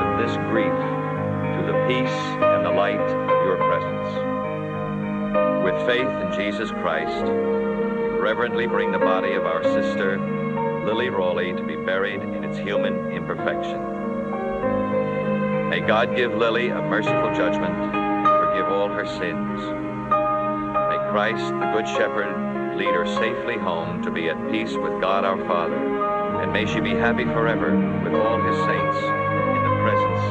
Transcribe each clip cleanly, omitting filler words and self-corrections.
soften this grief to the peace and the light of your presence. With faith in Jesus Christ, we reverently bring the body of our sister, Lily Rawley, to be buried in its human imperfection. May God give Lily a merciful judgment and forgive all her sins. May Christ, the Good Shepherd, lead her safely home to be at peace with God our Father, and may she be happy forever with all his saints in the presence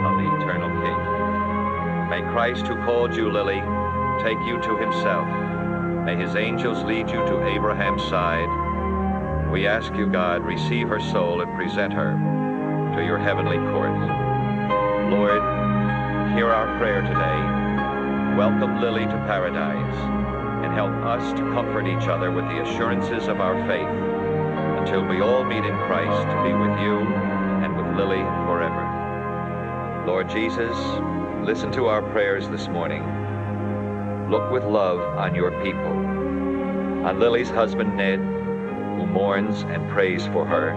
of the eternal King. May Christ, who called you, Lily, take you to himself. May his angels lead you to Abraham's side. We ask you, God, receive her soul and present her to your heavenly court. Lord, hear our prayer today. Welcome Lily to paradise, and help us to comfort each other with the assurances of our faith until we all meet in Christ to be with you and with Lily forever. Lord Jesus, listen to our prayers this morning. Look with love on your people, on Lily's husband, Ned, who mourns and prays for her,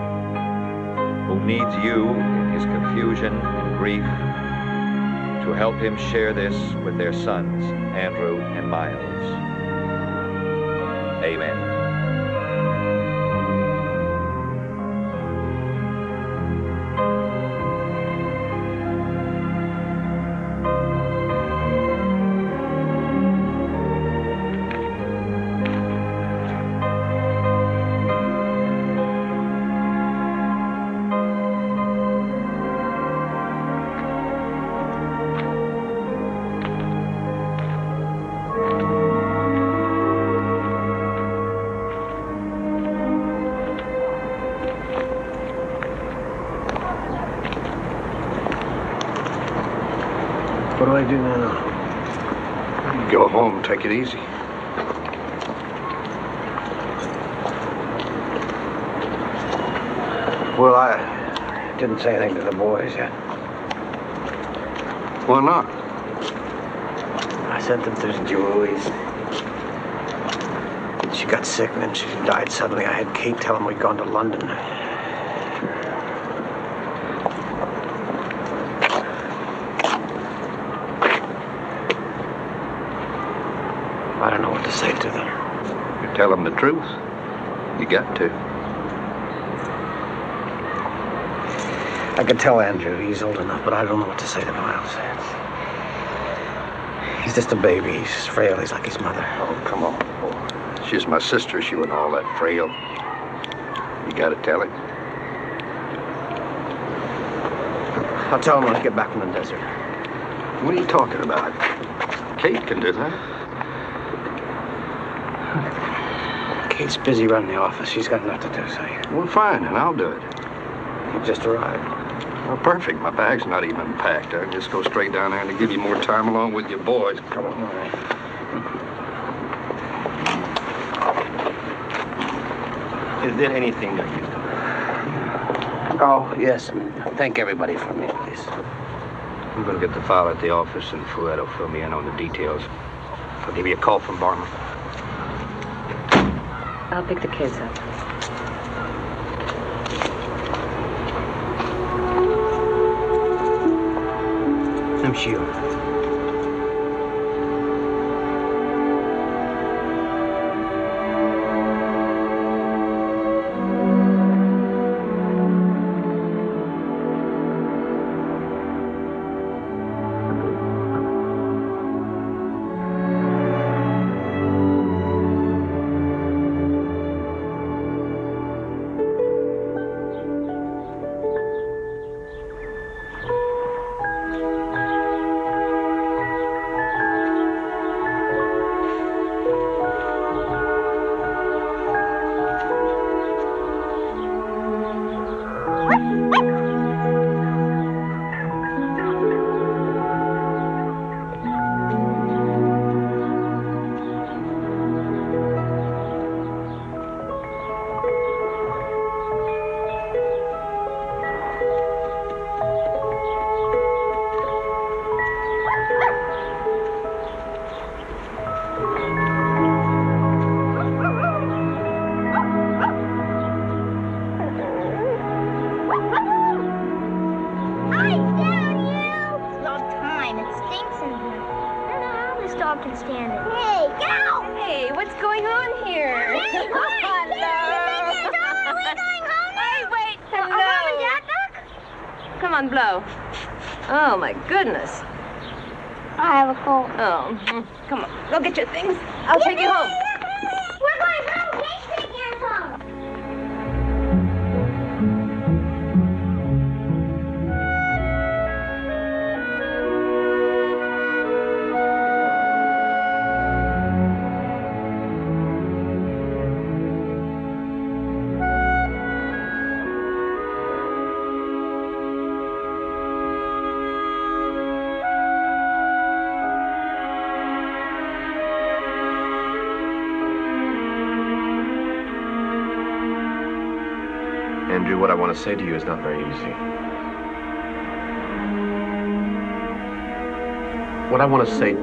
who needs you in his confusion and grief to help him share this with their sons, Andrew and Miles. Amen. What do I do now? Go home, take it easy. Well, I didn't say anything to the boys yet. Why not? I sent them to Julie's. She got sick and then she died suddenly. I had Kate tell them we'd gone to London. I don't know what to say to them. You tell them the truth. You got to. I could tell Andrew he's old enough, but I don't know what to say to Miles. He's just a baby. He's just frail. He's like his mother. Oh, come on. Oh, she's my sister. She wasn't all that frail. You got to tell him. I'll tell him when I get back from the desert. What are you talking about? Kate can do that. Kate's busy running the office. She's got enough to do, so Well, fine, and I'll do it. you just arrived. Well, perfect. My bag's not even packed. I can just go straight down there and give you more time along with your boys. Come on. All right. Is there anything that you do? Oh, yes. Thank everybody for me, please. I'm going to get the file at the office, and Fouad will fill me in on the details. I'll give you a call from Barma. I'll pick the kids up. I'm sure. dog can stand it. Hey, get out! Hey, what's going on here? Hey, what? Hello. Are we going home now? Hey, wait. Are Hello. Mom and Dad back? Come on, blow. Oh, my goodness. I have a cold. Oh, come on. Go get your things. I'll take you home. We're going home. Kate's taking us home. Andrew, what I want to say to you is not very easy. What I want to say...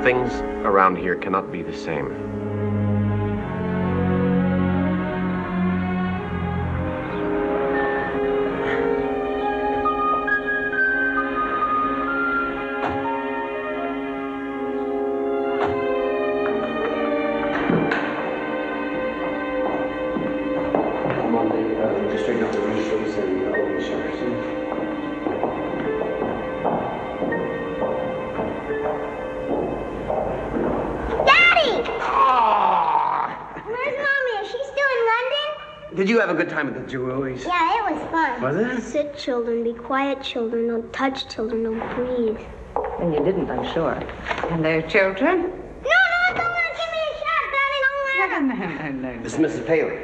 Things around here cannot be the same. Did you have a good time at the Jewelries? Yeah, it was fun. Was it? Sit, children. Be quiet, children. Don't touch, children. Don't breathe. And you didn't, I'm sure. And they're children? No, don't want to give me a shot, Daddy. Don't let This is Mrs. Paley,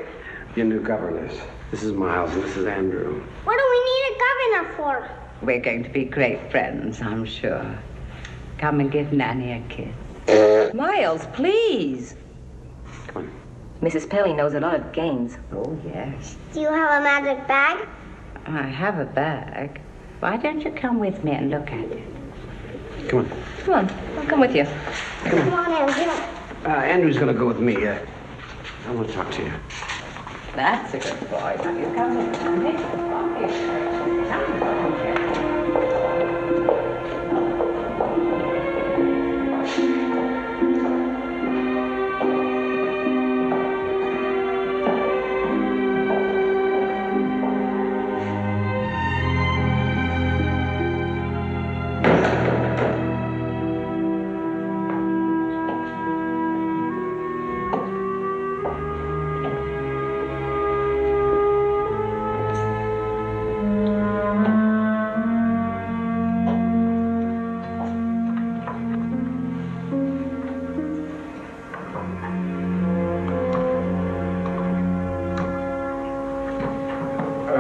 your new governess. This is Miles, and this is Andrew. What do we need a governor for? We're going to be great friends, I'm sure. Come and give Nanny a kiss. Miles, please. Come on. Mrs. Pelly knows a lot of games. Oh, yes. Do you have a magic bag? I have a bag. Why don't you come with me and look at it? Come on. Come on, I'll come with you. Come on, Andrew. Andrew's going to go with me. I want to talk to you. That's a good boy. Now you come with me. Come here. Come here.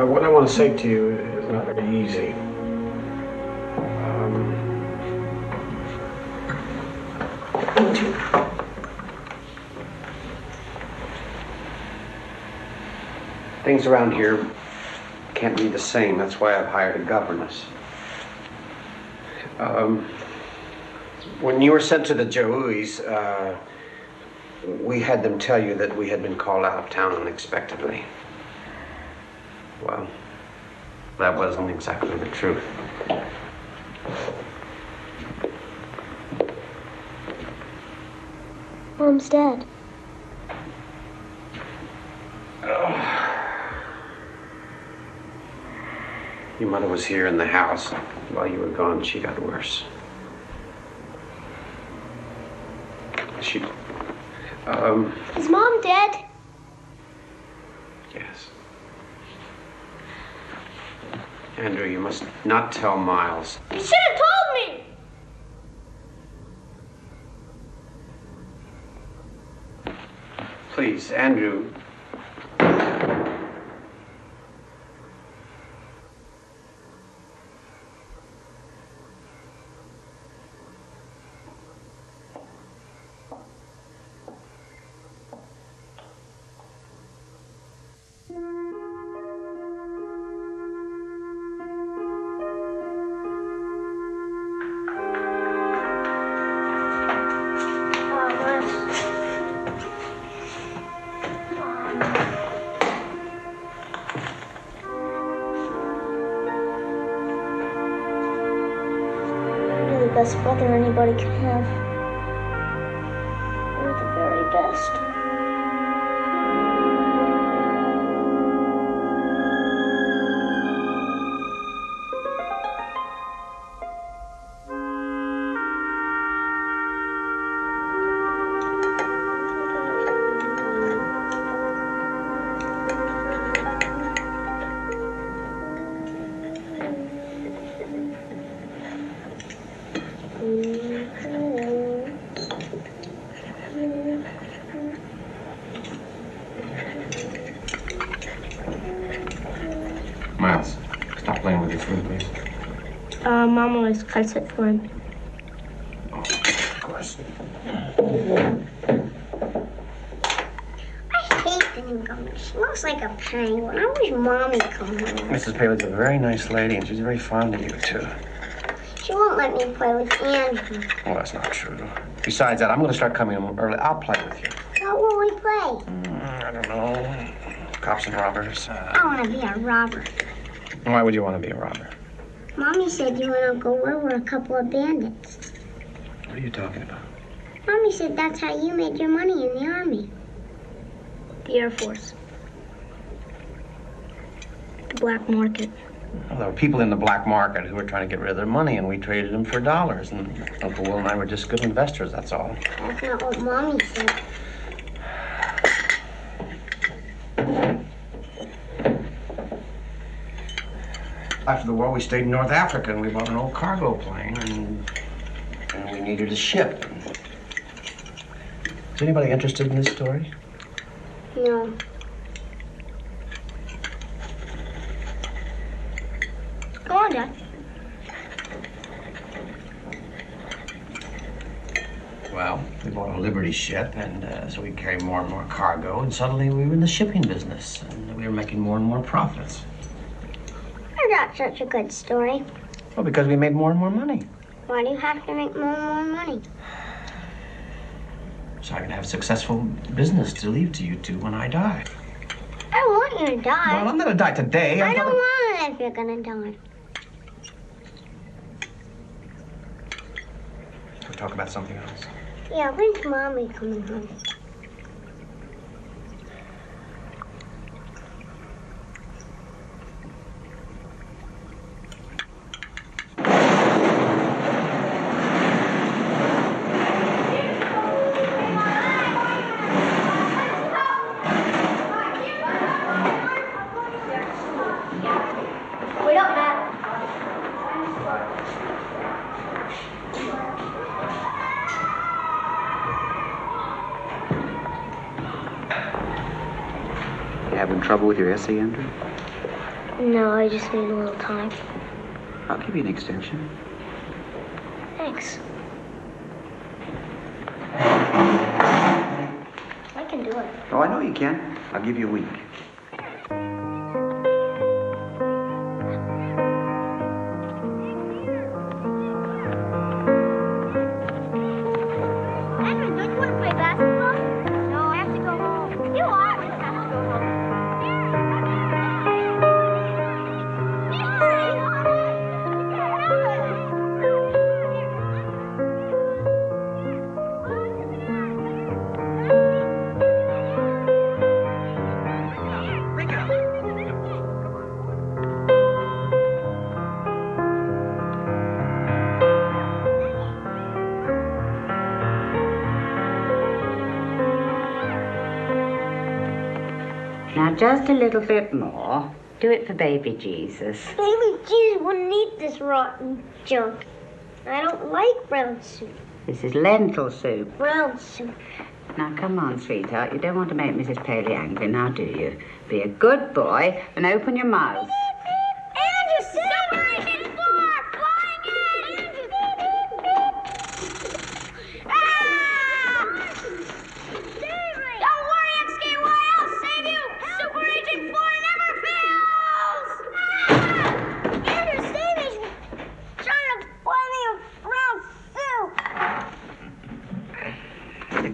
What I want to say to you is not very easy. Things around here can't be the same. That's why I've hired a governess. When you were sent to the Joeys, we had them tell you that we had been called out of town unexpectedly. Well, that wasn't exactly the truth. Mom's dead. Your mother was here in the house. While you were gone, she got worse. Is Mom dead? Yes. Andrew, you must not tell Miles. You should have told me! Please, Andrew. best brother anybody can have. You're the very best. Miles, stop playing with your food, please. Mom always cuts it for him. Oh, of course. I hate the new governor. She looks like a penguin. I wish Mommy come home. Mrs. Paley's a very nice lady, and she's very fond of you, too. She won't let me play with Andrew. Well, that's not true. Besides that, I'm going to start coming home early. I'll play with you. What will we play? I don't know. Cops and robbers. I want to be a robber. Why would you want to be a robber? Mommy said you and Uncle Will were a couple of bandits. What are you talking about? Mommy said that's how you made your money in the Army. The Air Force. The black market. Well, there were people in the black market who were trying to get rid of their money, and we traded them for dollars. And Uncle Will and I were just good investors, that's all. That's not what Mommy said. After the war, we stayed in North Africa, and we bought an old cargo plane, and we needed a ship. Is anybody interested in this story? No. Go on, Dad. Well, we bought a Liberty ship, and so we carried more and more cargo, and suddenly we were in the shipping business, and we were making more and more profits. That's such a good story. Well, because we made more and more money. Why do you have to make more and more money? So I can have a successful business to leave to you two when I die. I don't want you to die. Well, I'm going to die today. I don't want it if you're going to die. We'll talk about something else. Yeah, when's Mommy coming home? Wait up, Matt. You having trouble with your essay, Andrew? No, I just need a little time. I'll give you an extension. Thanks. I can do it. Oh, I know you can. I'll give you a week. Edmund, don't you want to play basketball? No, I have to go home. You are. You have to go home. Now, just a little bit more. Do it for baby Jesus. Baby Jesus wouldn't eat this rotten junk. I don't like brown soup. This is lentil soup. Brown soup. Now, come on, sweetheart. You don't want to make Mrs. Paley angry, now do you? Be a good boy and open your mouth. Andrew, separation floor! Flying in! Andrew, Ah! Don't worry, XKY, I'll save you! Super Agent Floor never fails! Ah! Andrew, save me! Trying to buy me a brown soup!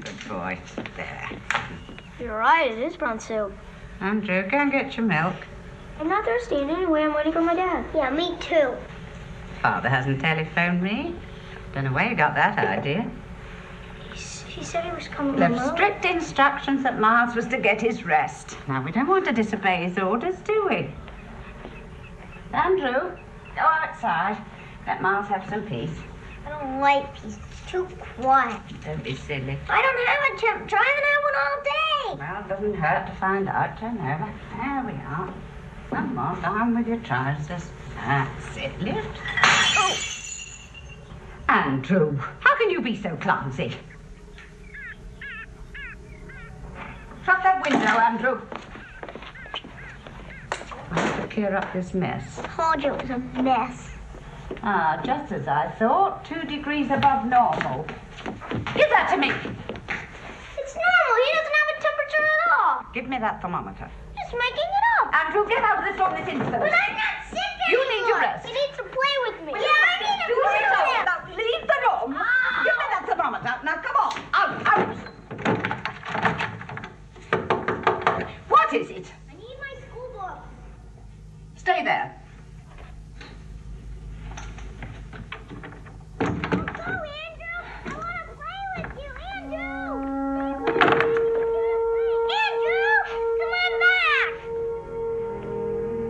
Good boy. There. You're right, it is brown soup. Andrew, go and get your milk. I'm not thirsty, and anyway, I'm waiting for my dad. Yeah, me too. Father hasn't telephoned me. Don't know where you got that idea. He said he was coming Left alone. strict instructions that Miles was to get his rest. Now, we don't want to disobey his orders, do we? Andrew, go outside. Let Miles have some peace. I don't like peace. It's too quiet. Don't be silly. I don't have a temp. I haven't had one all day. Well, it doesn't hurt to find out. Turn over. There we are. One more down with your trousers. That's it. Lift. Oh! Andrew, how can you be so clumsy? Shut that window, Andrew. I have to clear up this mess. I told you it was a mess. Ah, just as I thought. 2 degrees above normal. Give that to me. It's normal. He doesn't have a temperature at all. Give me that thermometer. Just making it up. Andrew, get out of this room this instant. But I'm not sick anymore. You need your rest. He needs to play with me. Well, Yeah, I need to do play it with all. him. Now, leave the room. Oh. Give me that thermometer. Now, come on. Out. What is it? I need my school book. Stay there. Go, Andrew. I want to play with you, Andrew. Andrew, come on back.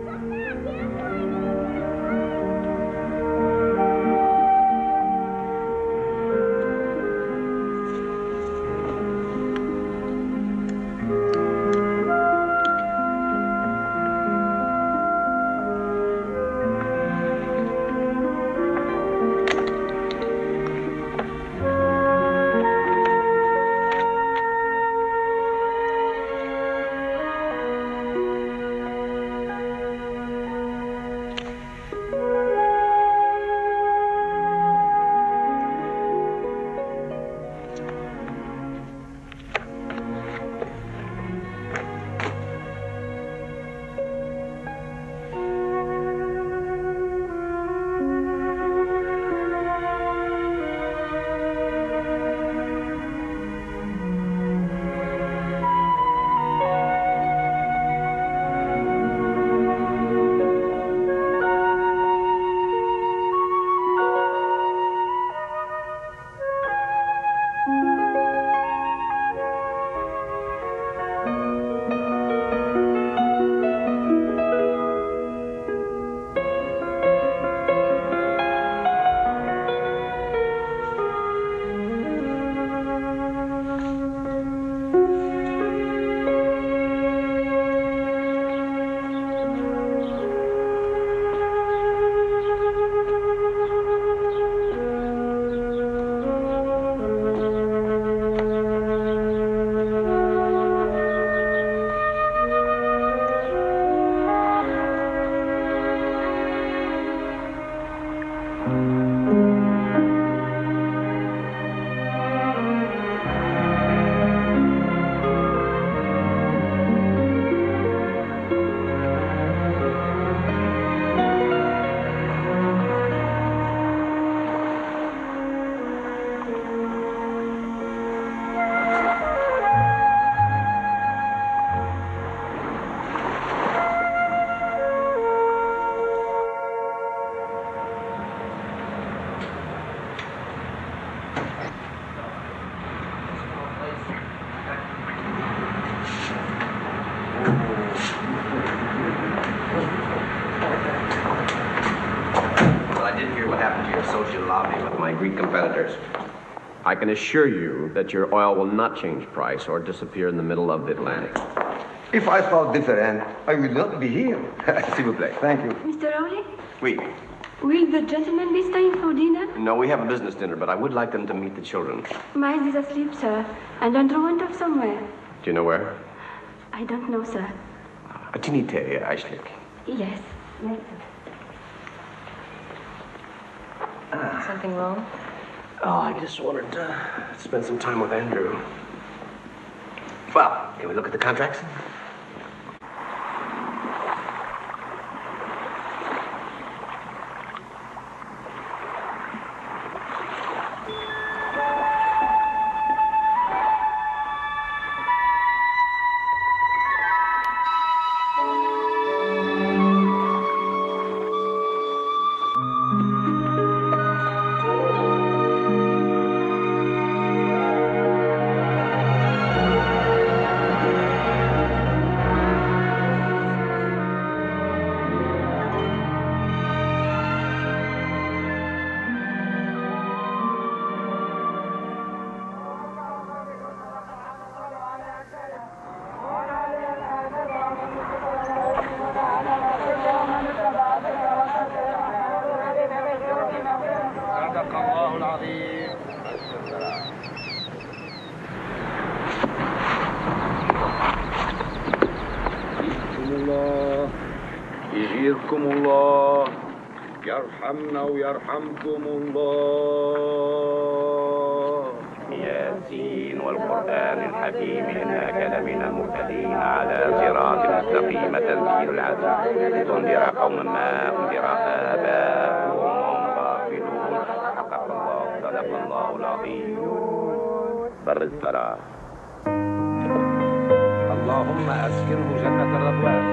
Come back, Andrew. social lobby with my Greek competitors. I can assure you that your oil will not change price or disappear in the middle of the Atlantic. If I thought different, I would not be here. S'il vous plaît. Thank you. Mr. Rowley, Oui. will the gentlemen be staying for dinner? No, we have a business dinner, but I would like them to meet the children. Miles is asleep, sir, and Andrew went off somewhere. Do you know where? I don't know, sir. Tinite, eigenlijk. Yes. Yes, sir. Something wrong? Oh, I just wanted to spend some time with Andrew. Well, can we look at the contracts? صدق الله العظيم. يجيركم الله، يرحمنا ويرحمكم الله. ياسين والقرآن الحكيم إنك لمن المرسلين على صراط مستقيم تنزيل العزيز لتنذر قوما ما أنذر آباؤهم وهم غافلون. حقق الله صدق الله العظيم. بر الصلاة. اللهم أسكنه جنة الرضوان.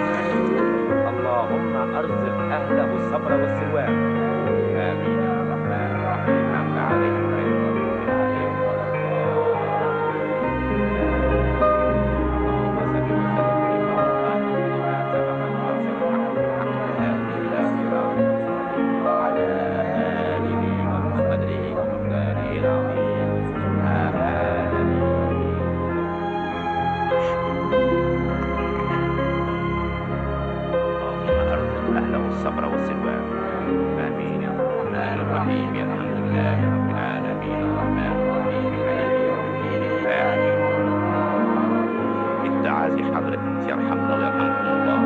اللهم أرزق أهله الصبر والسلوان. آمين يا الرحمن الرحيم. أنت عليهم غير المغضوب عليهم ولا الصبر والسلوان. آمين يا الرحمن الرحيم. الحمد لله رب العالمين الرحمن الرحيم مالك يوم الدين. آمين. التعازي حضرتك يرحمنا ويرحمكم الله.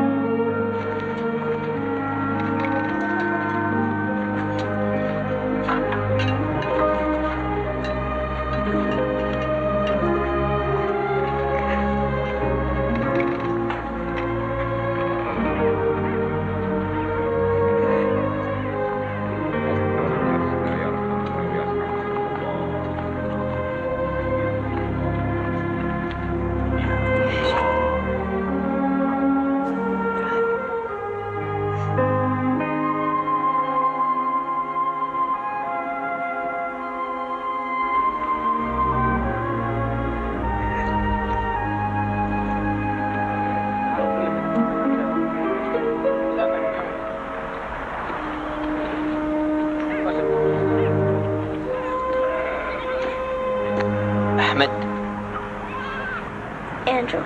Andrew.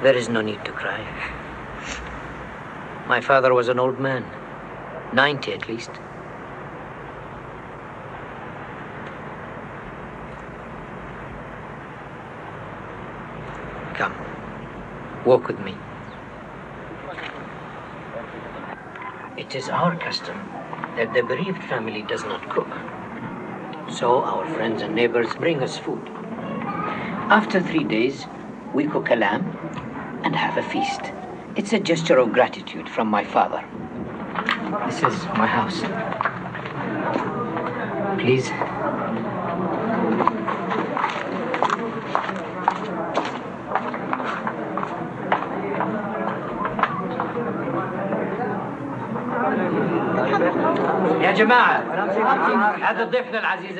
There is no need to cry. My father was an old man, 90 at least. Come, walk with me. It is our custom that the bereaved family does not cook. So our friends and neighbors bring us food. After 3 days, we cook a lamb and have a feast. It's a gesture of gratitude from my father. This is my house. Please. يا جماعة هذا ضيفنا العزيز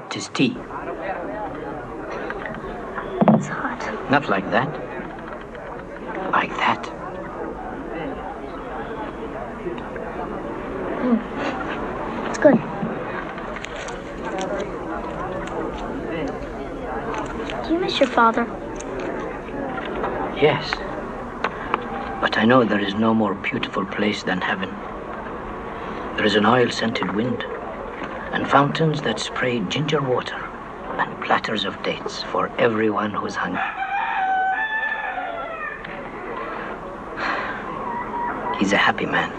It is tea. It's hot. Not like that. Like that. It's good. Do you miss your father? Yes. But I know there is no more beautiful place than heaven. There is an oil-scented wind, and fountains that spray ginger water, and platters of dates for everyone who's hungry. He's a happy man,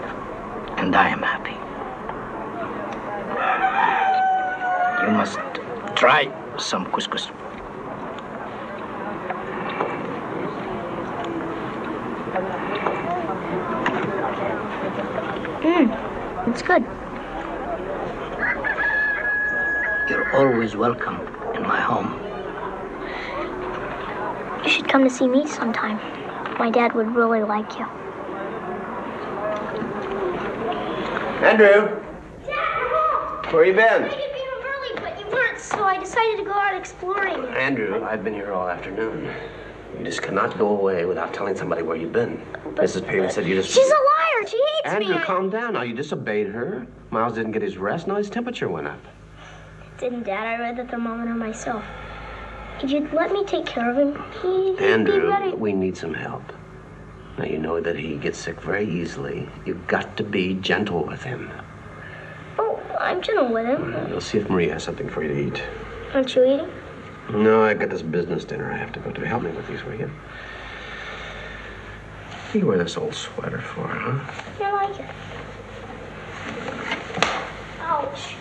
and I am happy. You must try some couscous. It's good. You're always welcome in my home. You should come to see me sometime. My dad would really like you. Andrew! Where you been? I could be home early, but you weren't, so I decided to go out exploring. Andrew, I've been here all afternoon. You just cannot go away without telling somebody where you've been. Mrs. Paley said you just... She's a liar! She hates me! Andrew, calm down now. You disobeyed her. Miles didn't get his rest. Now his temperature went up. Didn't Dad? I read the thermometer myself. Could you let me take care of him? He'd be Andrew, ready. we need some help. Now, you know that he gets sick very easily. You've got to be gentle with him. Oh, I'm gentle with him. We'll see if Maria has something for you to eat. Aren't you eating? No, I got this business dinner I have to go to. Help me with these, will you? What do you wear this old sweater for, huh? I like it. Ouch.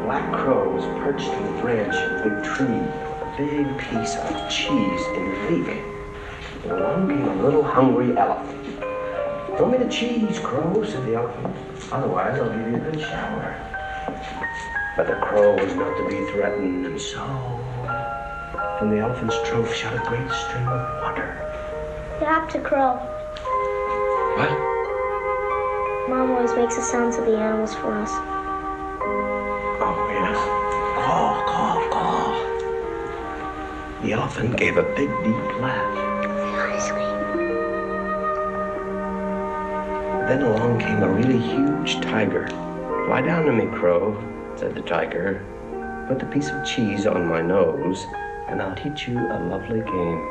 Black crow was perched on the branch of a big tree, a big piece of cheese in the beak. And along came a little hungry elephant. Throw me the cheese, Crow, said the elephant. Otherwise, I'll give you a good shower. But the crow was not to be threatened, and so from the elephant's throat shot a great stream of water. You have to crow. What? Mom always makes the sounds of the animals for us. Oh, yes. Caw, caw, caw. The elephant gave a big, deep laugh. Then along came a really huge tiger. Lie down to me, Crow, said the tiger. Put the piece of cheese on my nose, and I'll teach you a lovely game.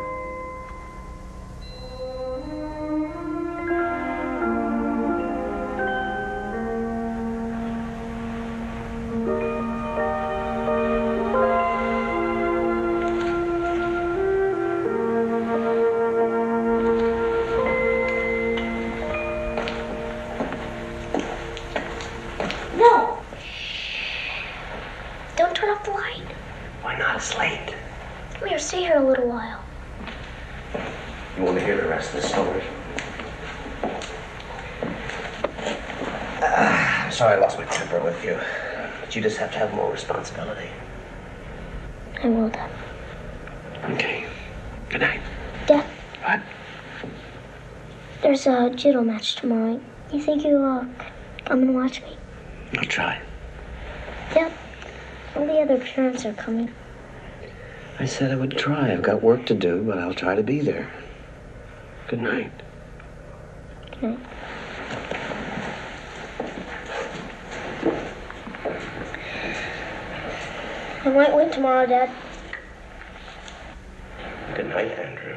No! Don't turn off the light. Why not? It's late. Come here, stay here a little while. You want to hear the rest of the story? I'm sorry I lost my temper with you, but you just have to have more responsibility. I will, Dad. Okay. Good night. Dad. What? There's a judo match tomorrow. You think you'll come and watch me? I'll try. Yep. All the other parents are coming. I said I would try. I've got work to do, but I'll try to be there. Good night. Good night. I might win tomorrow, Dad. Good night, Andrew.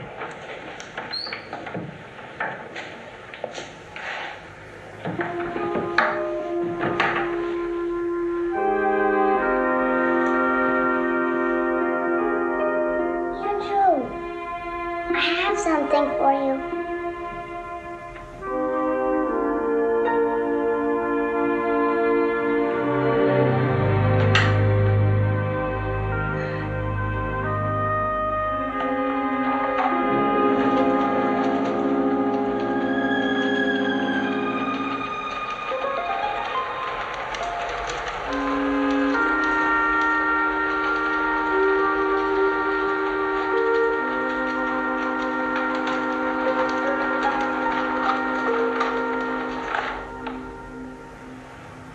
Andrew, I have something for you.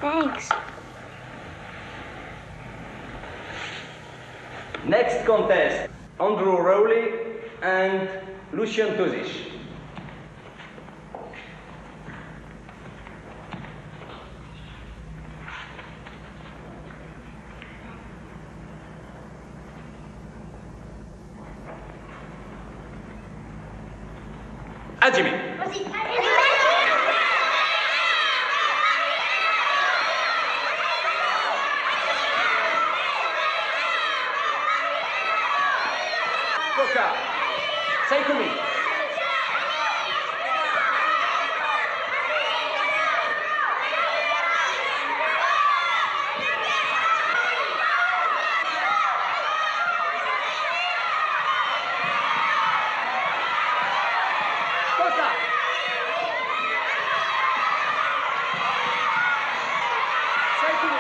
Thanks. Next contest, Andrew Rowley and Lucian Tuzic. Ajimi. Coca. Say to me. Coca. Say to me.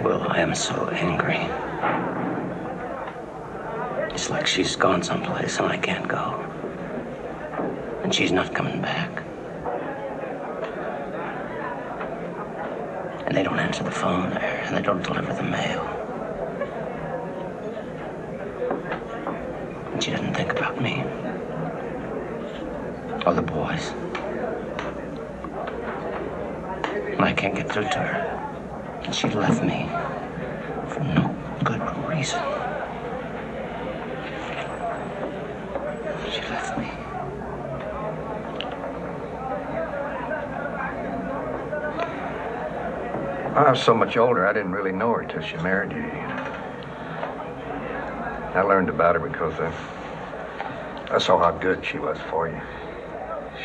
Well, I am so angry. It's like she's gone someplace and I can't go. And she's not coming back. And they don't answer the phone there, and they don't deliver the mail. And she doesn't think about me. Or the boys. And I can't get through to her. And she left me for no good reason. She left me. I was so much older, I didn't really know her till she married you. I learned about her because I saw how good she was for you.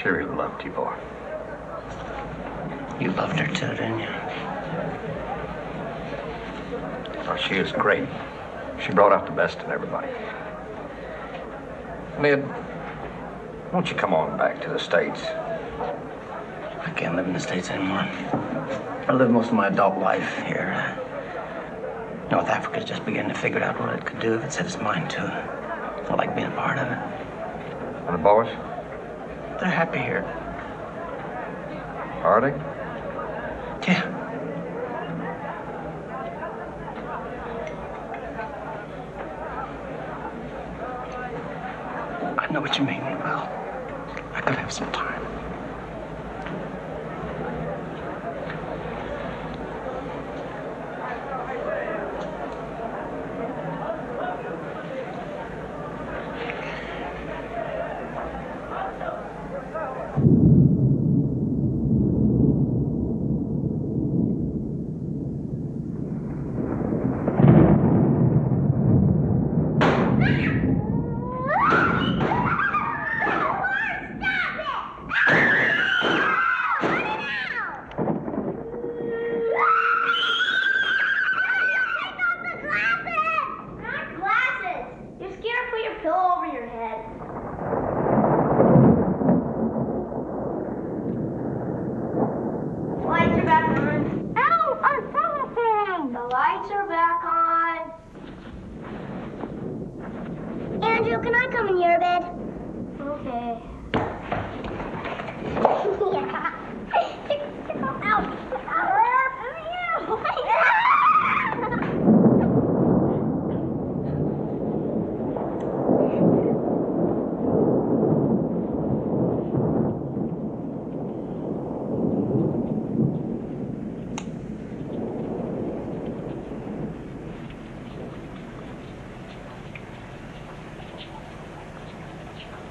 She really loved you, boy. You loved her too, didn't you? Oh, she was great. She brought out the best in everybody. Ned, won't you come on back to the States? I can't live in the States anymore. I lived most of my adult life here. North Africa's just beginning to figure out what it could do if it set its mind to it. I like being a part of it. And the boys? They're happy here. Are they? Yeah. I know what you mean. Well, I could have some time.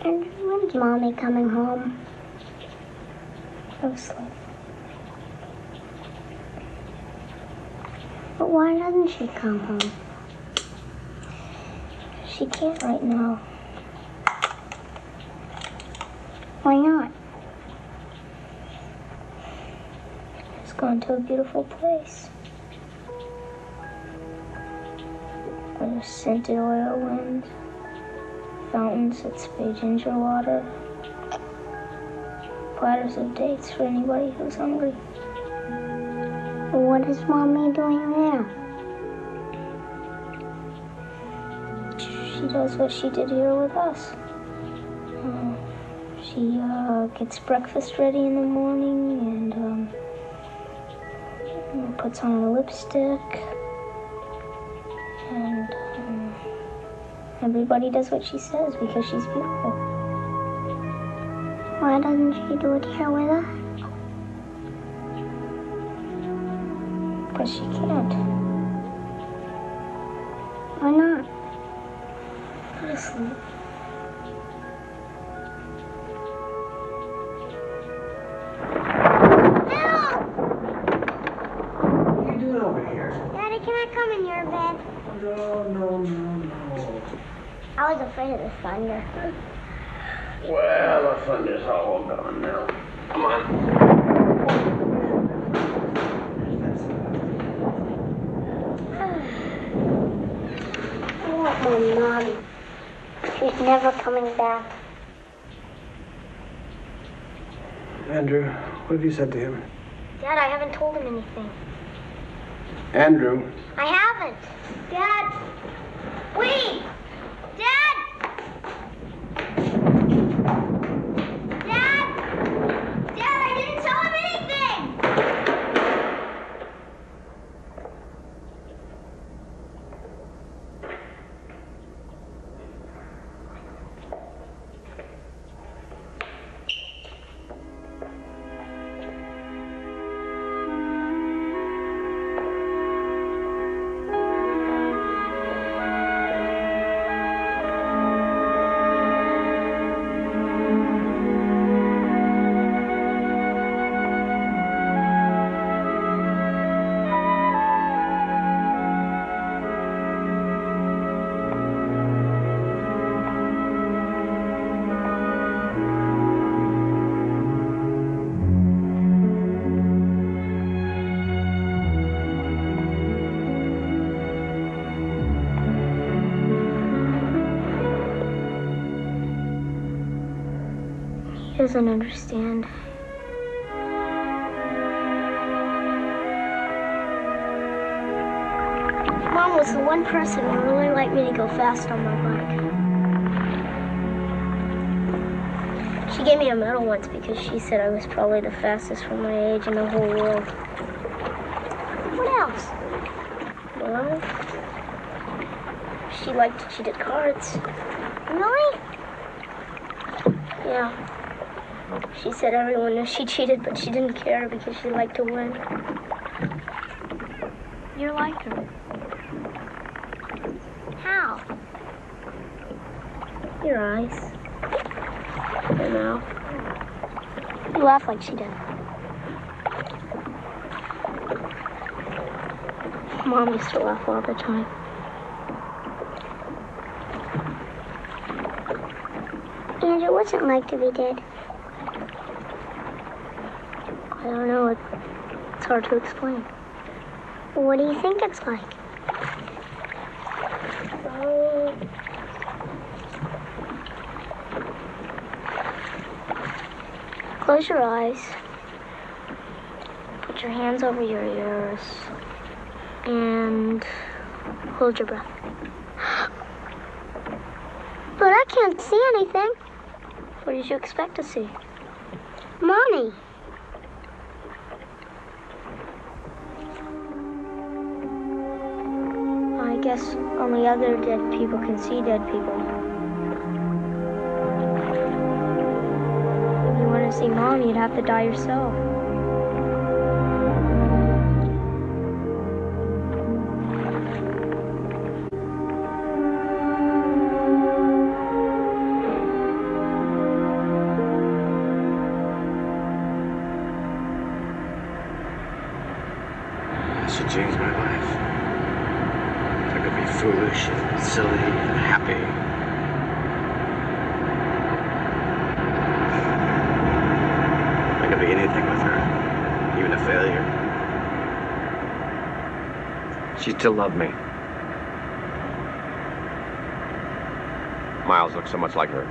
When's Mommy coming home? Go sleep. But why doesn't she come home? She can't right now. Why not? She's gone to a beautiful place. Where there's scented oil winds, fountains that spray ginger water, platters of dates for anybody who's hungry. What is Mommy doing there? She does what she did here with us. She gets breakfast ready in the morning and puts on her lipstick. And everybody does what she says because she's beautiful. Why doesn't she do it here with us? Because she can't. Why not? Go to sleep. What are you doing over here? Daddy, can I come in your bed? No. I was afraid of the thunder. Well, the thunder's all gone now. Come on. I want my Mommy. She's never coming back. Andrew, what have you said to him? Dad, I haven't told him anything. Andrew. I haven't. Dad. Wait. Dad. Dad. Dad, I didn't tell him anything. He doesn't understand. Mom was the one person who really liked me to go fast on my bike. She gave me a medal once because she said I was probably the fastest for my age in the whole world. What else? Well, she liked cheated cards. Really? Yeah. She said everyone knew she cheated, but she didn't care because she liked to win. You're like her. How? Your eyes. Your mouth. You laugh like she did. Mom used to laugh all the time. Andrew, what's it like to be dead? I don't know. It's hard to explain. What do you think it's like? Close your eyes. Put your hands over your ears. And hold your breath. But I can't see anything. What did you expect to see? Mommy. I guess only other dead people can see dead people. If you want to see Mom, you'd have to die yourself. She changed my life. I could be foolish and silly and happy. I could be anything with her, even a failure. She still loved me. Miles looks so much like her.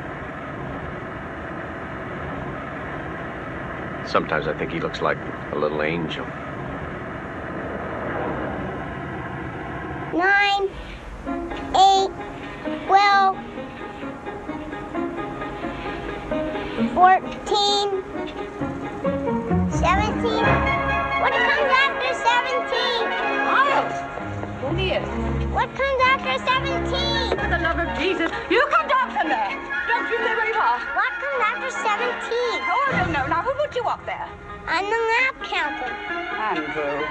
Sometimes I think he looks like a little angel. 9, 8, 12, 14, 17. What comes after 17? Miles! Who is? What comes after 17? For the love of Jesus, you come down from there. Don't you stay where you are. What comes after 17? Oh, I don't know. Now, who put you up there? I'm the lap counter. Andrew.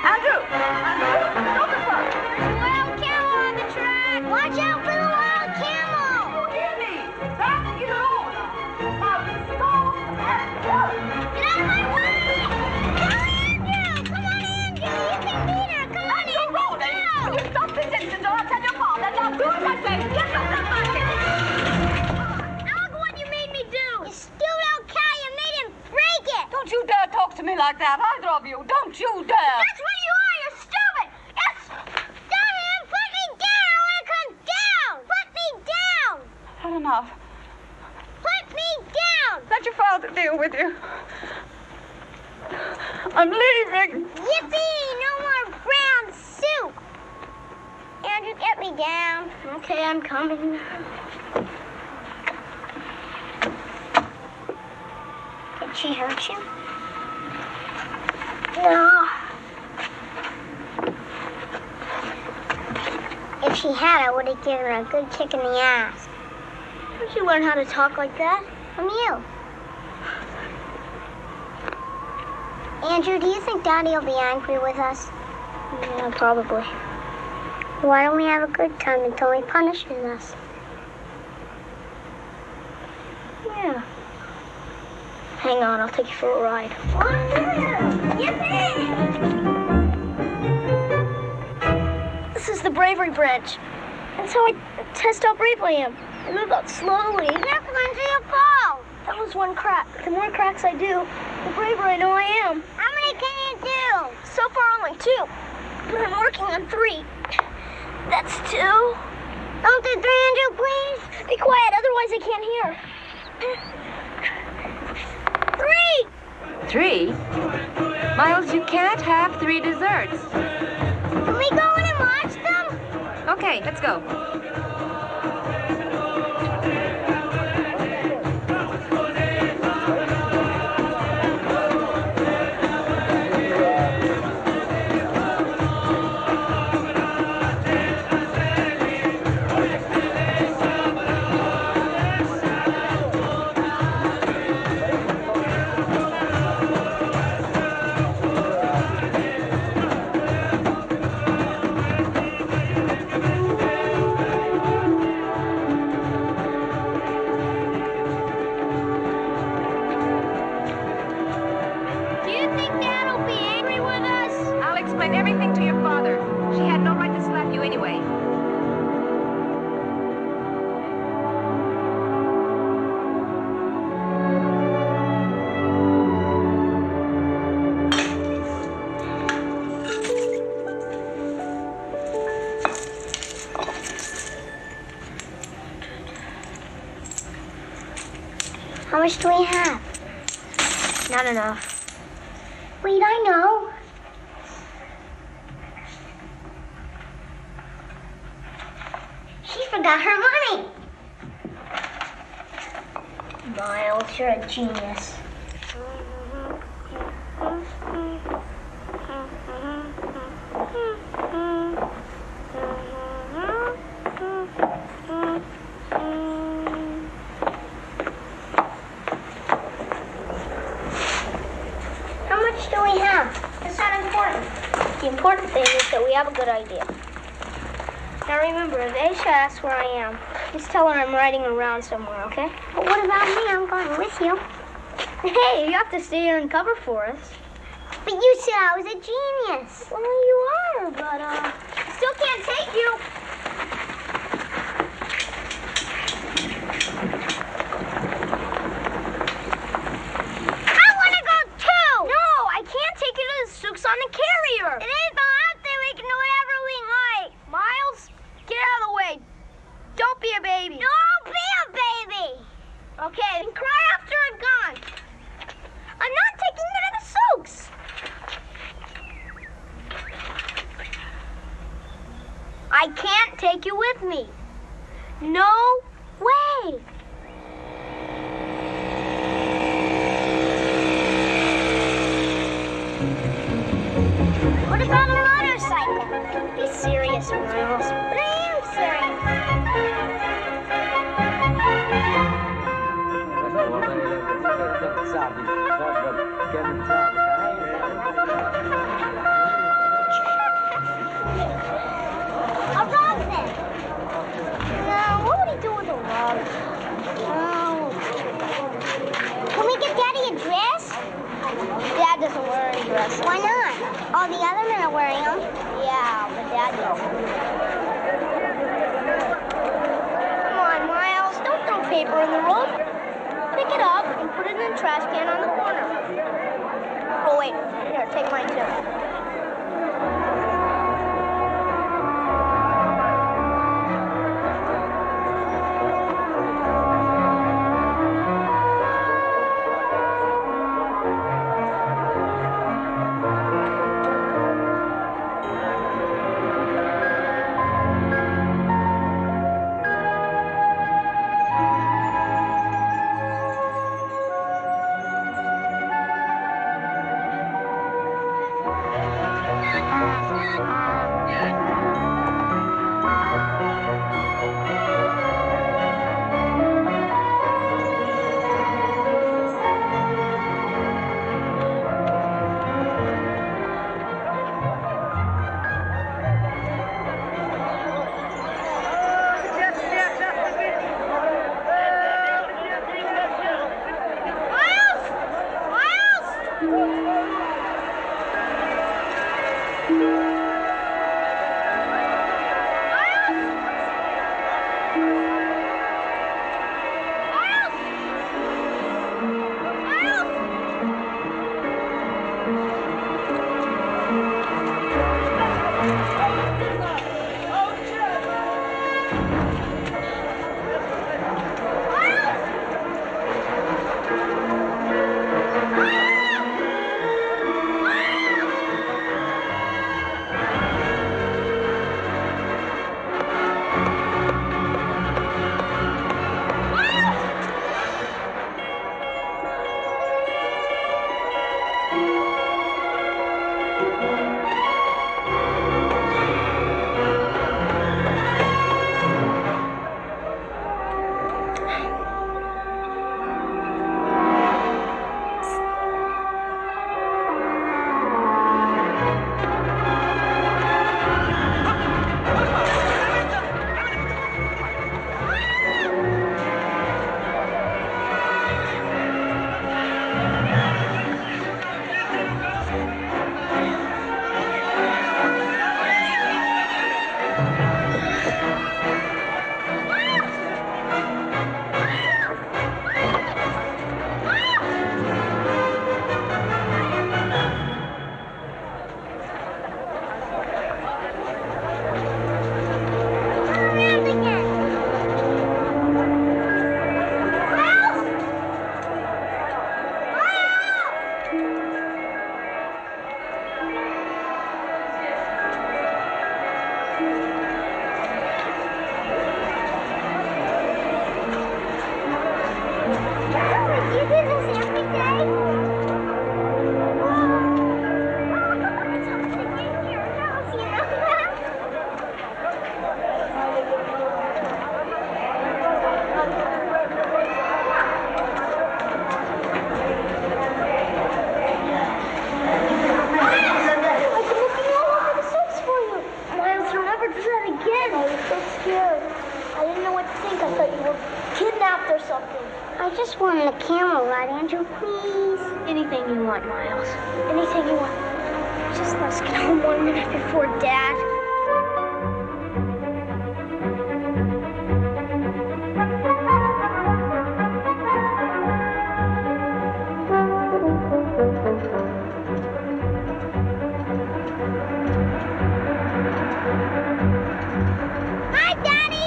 Andrew! Andrew! Stop the front! Wild camel on the track! Watch out for the wild camel! You hear me? That is an order. Now, stop and go! Get out of my way! Go, Andrew! Come on, Andrew! You can beat her! Come on, Andrew! Rolling! Will you stop this instant or I'll tell your father? Now, do as I say! Get yourself back in! Now look what you made me do! You stupid old cow! You made him break it! Don't you dare talk to me like that, either of you! Don't you dare! That's what you are! You're stupid! Yes! Down him! Put me down! I want to come down! Put me down! Had enough. Put me down! Let your father deal with you. I'm leaving. Yippee! No more Andrew, get me down. Okay, I'm coming. Did she hurt you? No. If she had, I would have given her a good kick in the ass. Where'd you learn how to talk like that? From you. Andrew, do you think Daddy will be angry with us? Yeah, probably. Why don't we have a good time until he punishes us? Yeah. Hang on, I'll take you for a ride. This is the bravery branch. That's how I test how brave I am. I move out slowly. Careful, Lindsay, you'll fall. That was one crack. The more cracks I do, the braver I know I am. How many can you do? So far, only 2. But I'm working on 3. That's 2. Don't do 3, Andrew, please. Be quiet, otherwise I can't hear. 3! 3? Miles, you can't have 3 desserts. Can we go in and watch them? Okay, let's go. Do you think Dad will be angry with us? I'll explain everything to your father. She had no right to slap you anyway. How much do we have? Not enough. Wait, I know. She forgot her money. Miles, you're a genius. How much do we have? It's not important. The important thing is that we have a good idea. Now remember, if Aisha asks where I am, just tell her I'm riding around somewhere, okay? But what about me? I'm going with you. Hey, you have to stay here and cover for us. But you said I was a genius. Well, you are, but still can't take you. I want to go too. No, I can't take you to the Souks on the carrier. It ain't the hot thing. We can do whatever we like. Miles, get out of the way. Don't be a baby. Don't be a baby. Okay, then cry after I'm gone. I'm not taking you to the Souks. I can't take you with me. No way. What about a motorcycle? Be serious, Miles. But I am A rug then. No, what would he do with a rug? No. Can we get Daddy a dress? Dad doesn't wear any dresses. Why not? All the other men are wearing them. Yeah, but Dad doesn't. Come on, Miles. Don't throw paper in the road. Pick it up and put it in the trash can on the corner. Oh, wait. Here, take mine too. I just wanted a camera ride, Andrew, please. Anything you want, Miles. Anything you want. Just let us get home 1 minute before Dad. Hi, Daddy!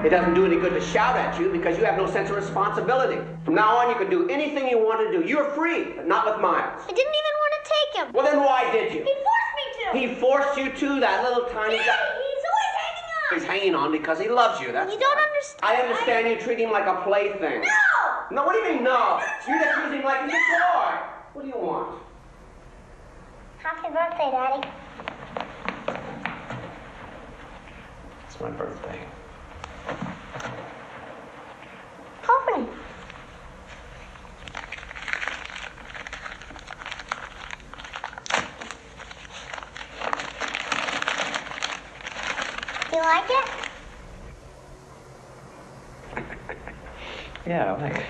It doesn't do any good to shout at you because you have no sense of responsibility. From now on, you can do anything you want to do. You're free, but not with Miles. I didn't even want to take him. Well, then why did you? He forced me to. He forced you to, that little tiny guy. He's always hanging on. He's hanging on because he loves you. That's You don't why. understand. I understand you treat him like a plaything. No! No, what do you mean, no? You just use him like he's a toy. What do you want? Happy birthday, Daddy. It's my birthday. Open it. Do you like it? Yeah, I like it.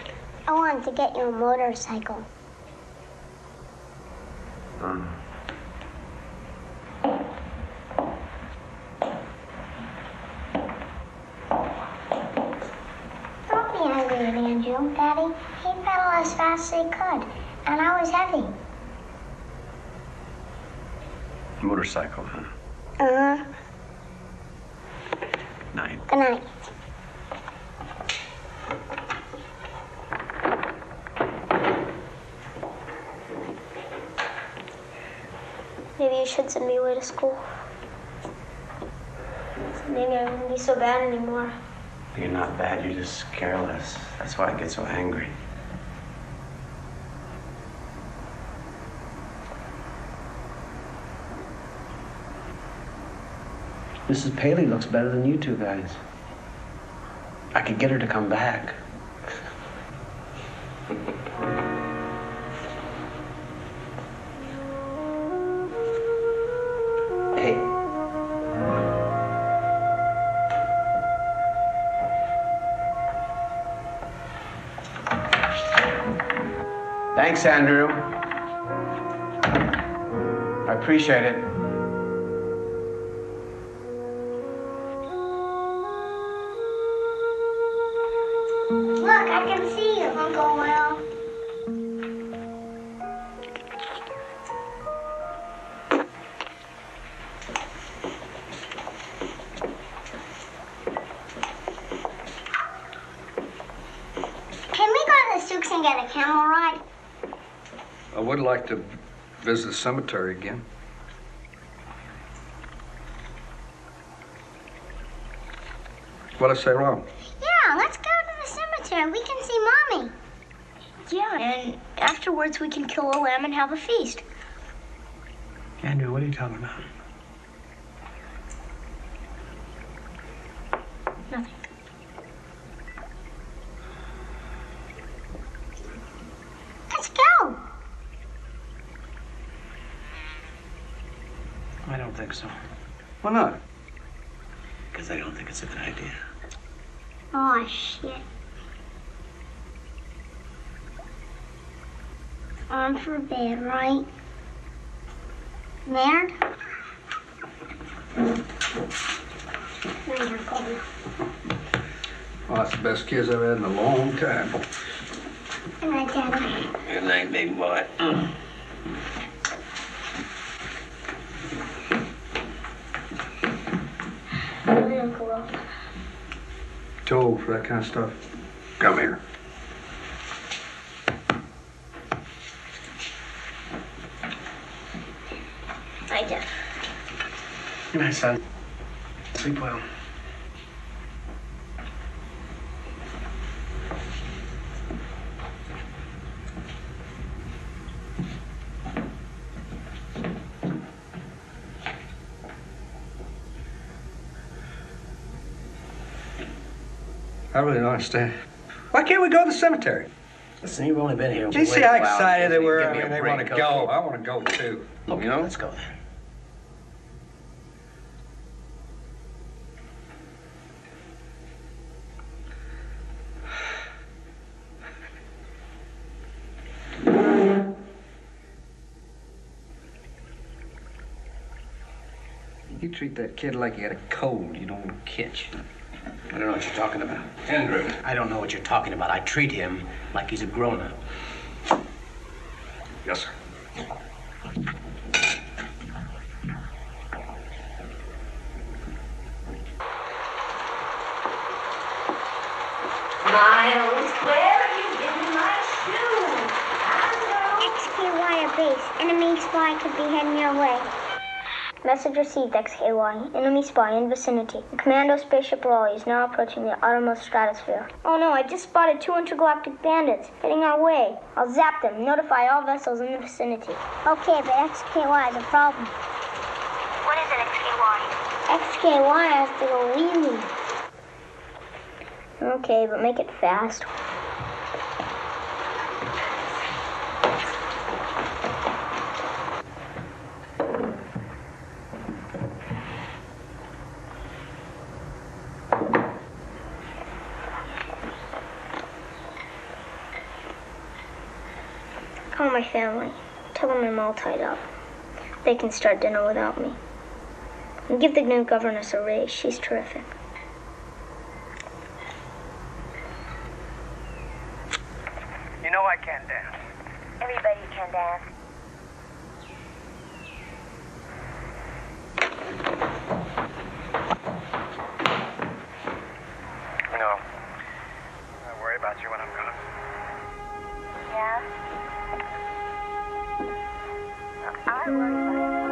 I wanted to get you a motorcycle. Don't be angry with Andrew, Daddy. He pedaled as fast as he could, and I was heavy. Motorcycle, huh? Uh-huh. Night. Good night. Maybe you should send me away to school. Maybe I wouldn't be so bad anymore. You're not bad, you're just careless. That's why I get so angry. Mrs. Paley looks better than you two guys. I could get her to come back. Hey. Thanks, Andrew. I appreciate it. Look, I can see you, Uncle Will. Can we go to the Sukes and get a camel ride? I would like to visit the cemetery again. What'd I say wrong? Yeah, let's go to the cemetery. We can see Mommy. Yeah, and afterwards we can kill a lamb and have a feast. Andrew, what are you talking about? Nothing. Let's go. I don't think so. Why not? Because I don't think it's a good idea. Oh, shit. On for bed, right? Leonard? No, you're cold. Oh, that's the best kiss I've had in a long time. Good night, Daddy. Good night, big boy. Uncle Will. Too old for that kind of stuff. Come here. Hi, Dad. Good night, son. Sleep well. I really don't understand. Why can't we go to the cemetery? Listen, you've only been here. Do you see how Wait a while. excited they were? Give I me a mean, they break, want to okay? go. I want to go too. Okay, You know? let's go then. You treat that kid like he had a cold you don't want to catch. I don't know what you're talking about. Andrew. I don't know what you're talking about. I treat him like he's a grown-up. Yes, sir. Miles, where are you getting my shoe? XKY at base. Enemy spy could be heading your way. Message received, XKY. Enemy spy in vicinity. The commando spaceship Raleigh is now approaching the outermost stratosphere. Oh no, I just spotted 2 intergalactic bandits heading our way. I'll zap them. Notify all vessels in the vicinity. Okay, but XKY is a problem. What is it, XKY? XKY has to go wheeling. Okay, but make it fast. Call my family. Tell them I'm all tied up. They can start dinner without me. And give the new governess a raise. She's terrific. You know I can't dance. Everybody can dance. No. I worry about you when I'm gone. Yeah? I worry about you.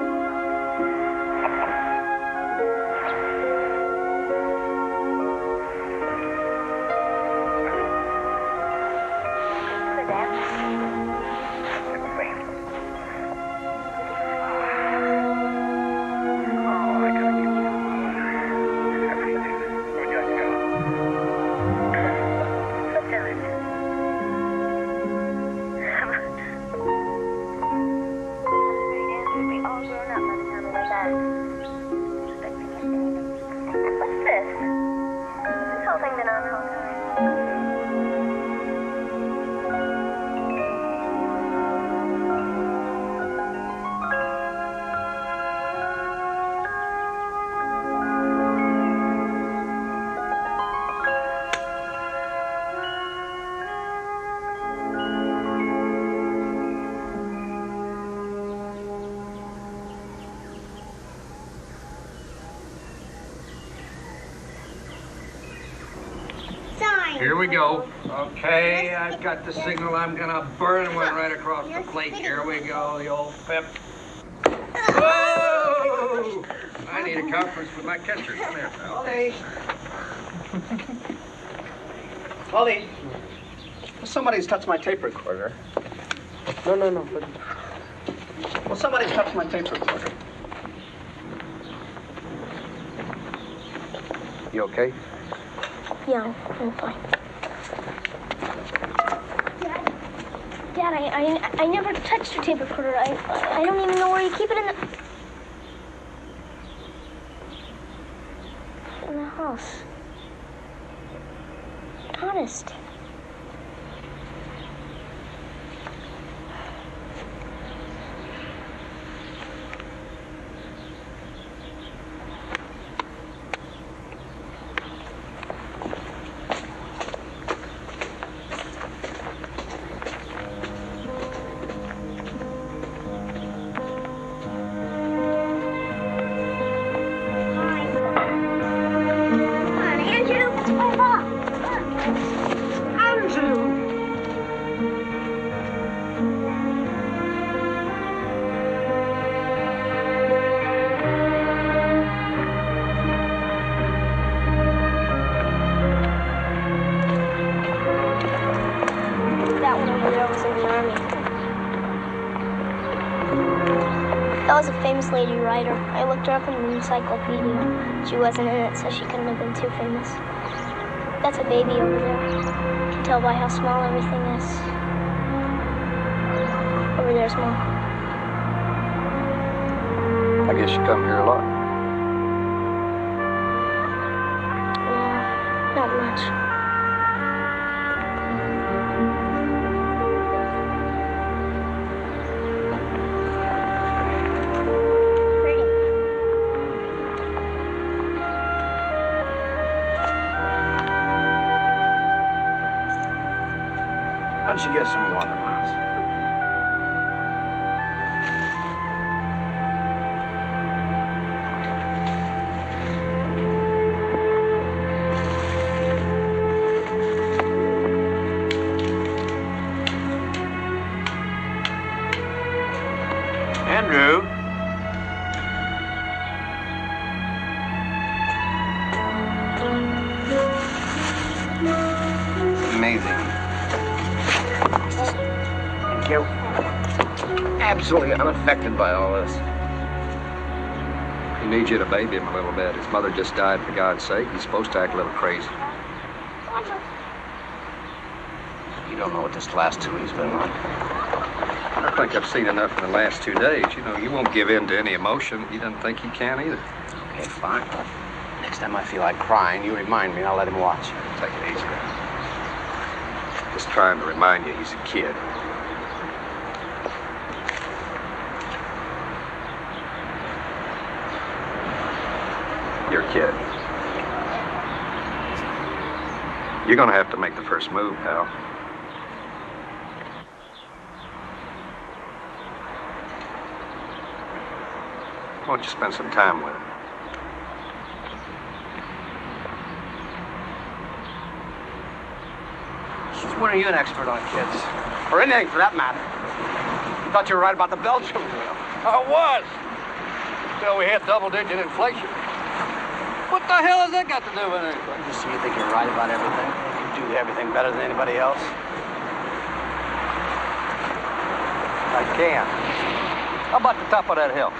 Here we go. Okay, I've got the signal. I'm gonna burn one right across the plate. Here we go, the old pip. Whoa! I need a conference with my catcher. Come here, pal. Holly, somebody's touched my tape recorder. No. Well, somebody's touched my tape recorder. You okay? Yeah, I'm fine. Dad, I never touched your tape recorder. I don't even know where you keep it in the house. Honest. That was a famous lady writer. I looked her up in the encyclopedia. She wasn't in it, so she couldn't have been too famous. That's a baby over there. You can tell by how small everything is. Over there's Mom. I guess you come here a lot. No, not much. Why don't you get some water, Miles? Andrew. Amazing. Thank you. Absolutely unaffected by all this. He needs you to baby him a little bit. His mother just died, for God's sake. He's supposed to act a little crazy. You don't know what this last 2 weeks been like. I think I've seen enough in the last 2 days. You know, you won't give in to any emotion. He doesn't think he can either. Okay, fine. Next time I feel like crying, you remind me and I'll let him watch. Take it easy now. Just trying to remind you he's a kid. You're a kid. You're gonna have to make the first move, pal. Why don't you spend some time with him? When are you an expert on kids? Or anything for that matter? I thought you were right about the Belgium deal. I was! Till we hit double-digit inflation. What the hell has that got to do with anything? Just so you think you're right about everything? You do everything better than anybody else? I can. How about the top of that hill?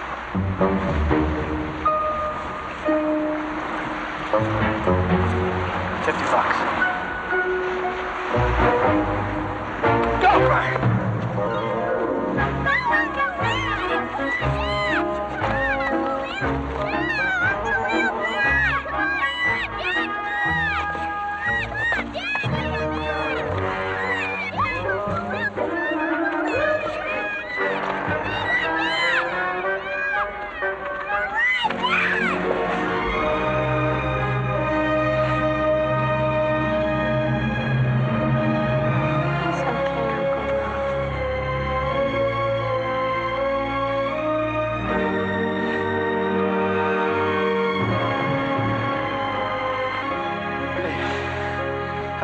$50. Go, Brian!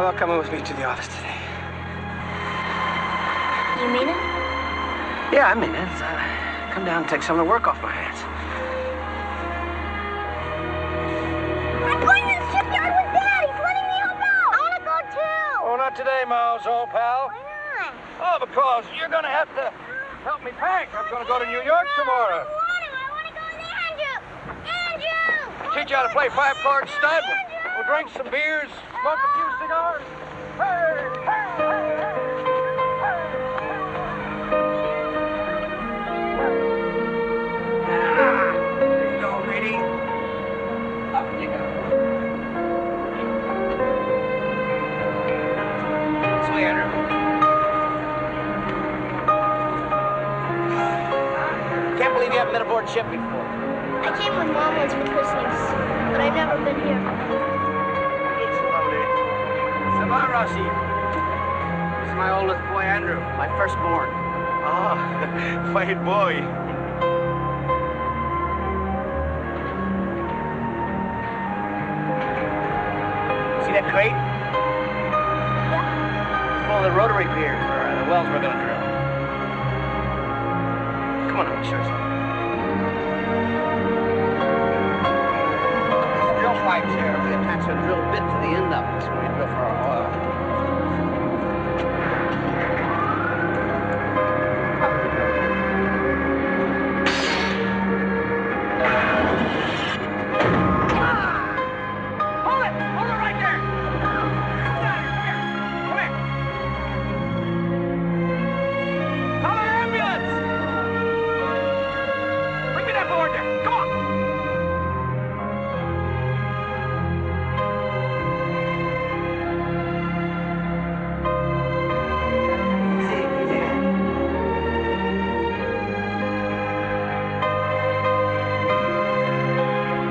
about coming with me to the office today? You mean it? Yeah, I mean it. Come down and take some of the work off my hands. I'm going to the shipyard with Dad. He's letting me help out. I want to go too. Oh, not today, Miles, old pal. Why not? Oh, because you're going to have to help me pack. I'm going to go to New York tomorrow. I want to go with Andrew. Andrew! Teach you how to play 5-card stud. We'll drink some beers, smoke a few cigars. Hey, hey, hey, hey. There you go, lady. Up you go. This way, Andrew. Can't believe you haven't been aboard ship before. I came with Mom once for Christmas, but I've never been here. Sabah, Rossi. This is my oldest boy, Andrew, my firstborn. Ah, fine boy. See that crate? It's full of the rotary gear for the wells we're going to drill. Come on, let me show you something. Drill pipes here. We attach a drill bit to the end of it when we drill for our oil. Hold it! Hold it right there! Come down here! Come here! Call an ambulance! Bring me that board there! Come on!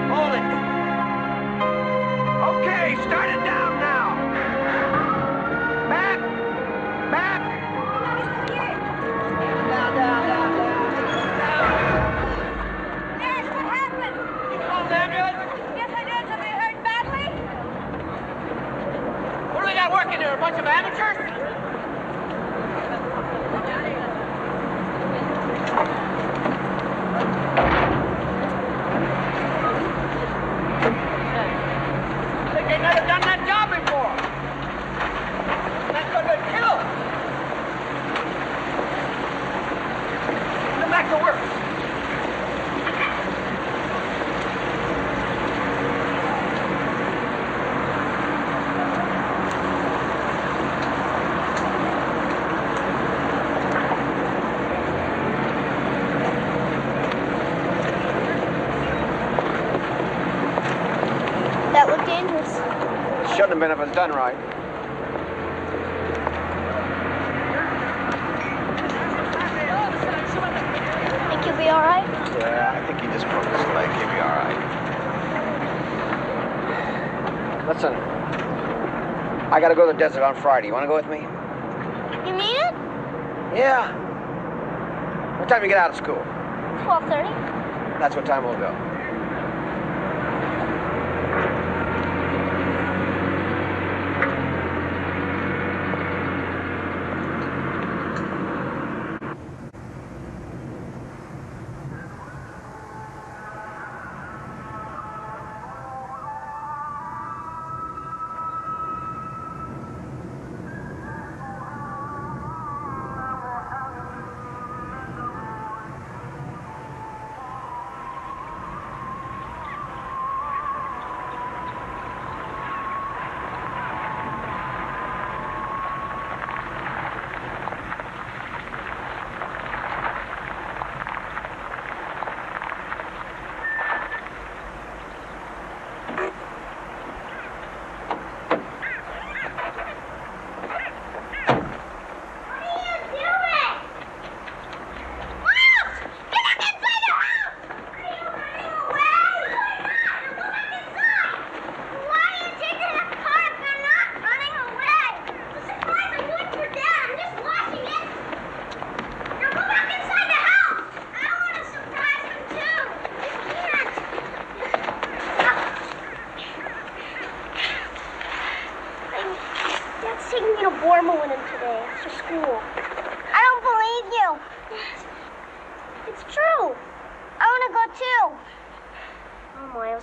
Hold it! Okay, start it down now! Back! Back! Down, down, down, down. Nurse, what happened? You called an ambulance? Yes, I did. Somebody hurt badly? What do they got working here? A bunch of amateurs? They've never done that job before. That could have been killed. Get them back to work. That looked dangerous. Shouldn't have been if it was done right. Think you'll be all right? Yeah, I think he just broke his leg. He'll be all right. Listen, I gotta go to the desert on Friday. You wanna go with me? You mean it? Yeah. What time you get out of school? 12:30. That's what time we'll go.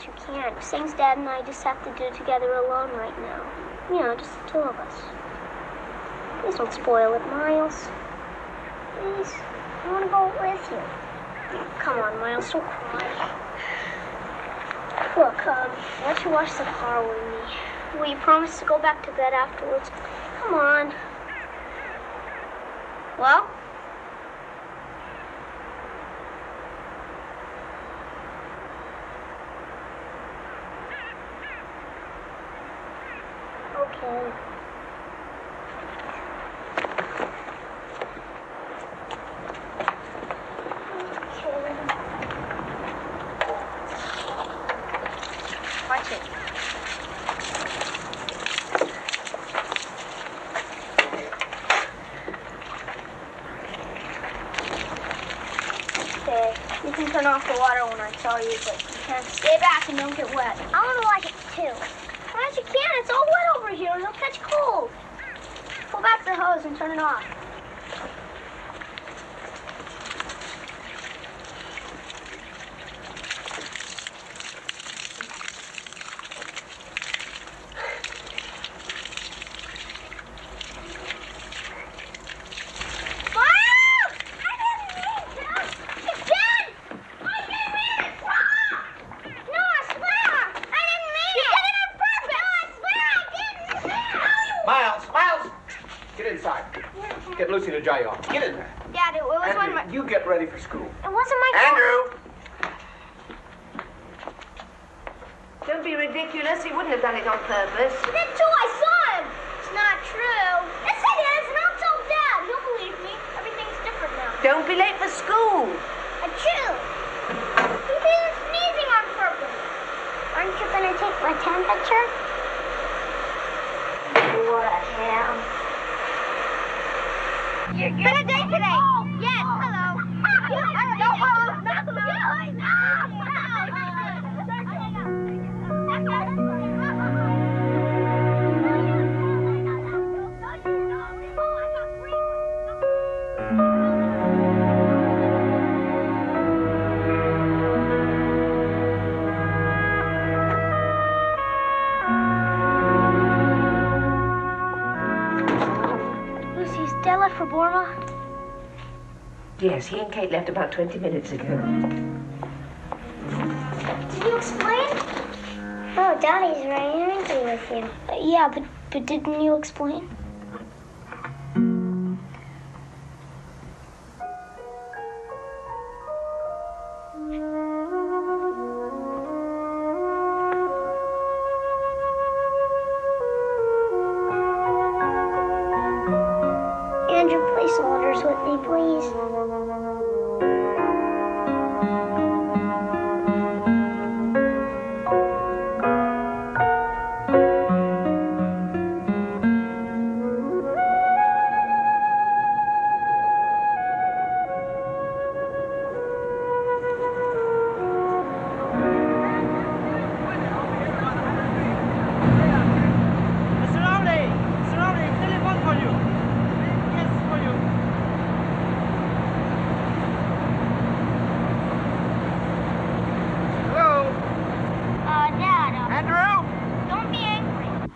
you can't. Things Dad and I just have to do together alone right now. You know, just the two of us. Please don't spoil it, Miles. Please. I want to go with you. Come on, Miles, don't cry. Look, why don't you wash the car with me? Will you promise to go back to bed afterwards? Come on. Well? Okay. Watch it. Okay, you can turn off the water when I tell you, but you can't stay back and don't get wet. I want to watch it too. Why don't you can? It's all wet over here. You'll catch cold. Pull back the hose and turn it off. Get Lucy to dry you off. Get in there. Dad, it was Andrew, one of my... you get ready for school. It wasn't my fault. Andrew! Don't be ridiculous. He wouldn't have done it on purpose. He did too. I saw him. It's not true. Yes, it is, and I'll tell Dad. He'll believe me. Everything's different now. Don't be late for school. Achoo! He didn't sneezing on purpose. Aren't you going to take my temperature? What a ham. Been a day today. Yes, hello. Lucy's Della for Borma. Yes, he and Kate left about 20 minutes ago. Did you explain? Oh, Daddy's very angry with you. Yeah, but didn't you explain? Andrew, play Soldiers with me, please.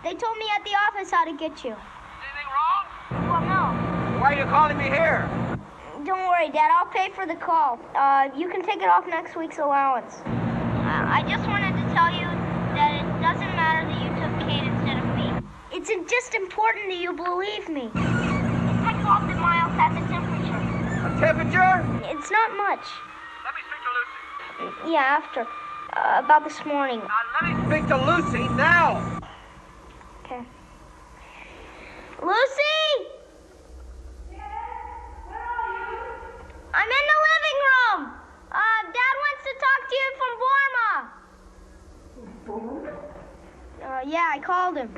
They told me at the office how to get you. Anything wrong? Well, no. Why are you calling me here? Don't worry, Dad. I'll pay for the call. You can take it off next week's allowance. I just wanted to tell you that it doesn't matter that you took Kate instead of me. It's just important that you believe me. I called that Miles has a temperature. A temperature? It's not much. Let me speak to Lucy. Yeah, after. About this morning. Let me speak to Lucy now. Okay. Lucy! I'm in the living room. Dad wants to talk to you from Borma. Yeah, I called him.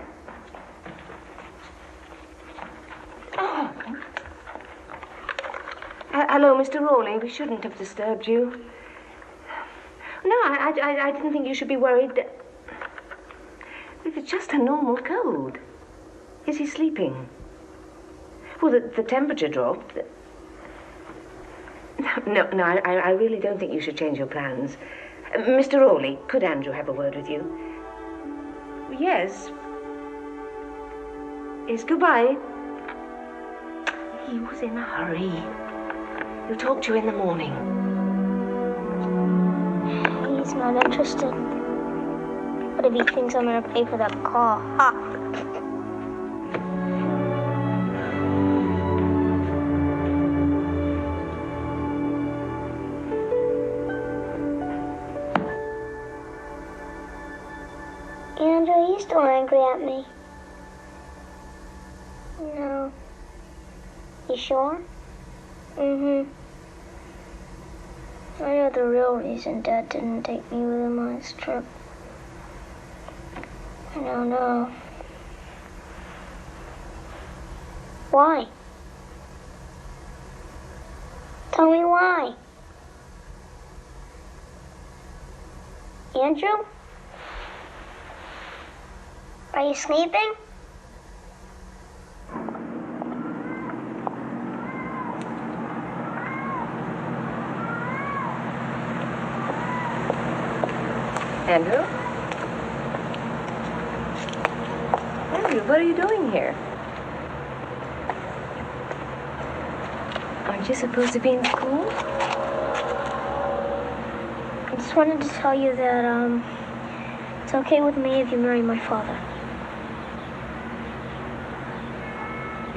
Hello, Mr. Rawley. We shouldn't have disturbed you. No, I didn't think you should be worried. If it's just a normal cold. Is he sleeping? Well, the temperature dropped. No, I really don't think you should change your plans. Mr. Rowley, could Andrew have a word with you? Yes. Yes, goodbye. He was in a hurry. He'll talk to you in the morning. He's not interested. What if he thinks I'm gonna pay for that car? Ha! Andrew, are you still angry at me? No. You sure? Mm-hmm. I know the real reason Dad didn't take me with him on his trip. I don't know. Why? Tell me why. Andrew? Are you sleeping? Andrew? Andrew, what are you doing here? Aren't you supposed to be in school? I just wanted to tell you that, it's okay with me if you marry my father.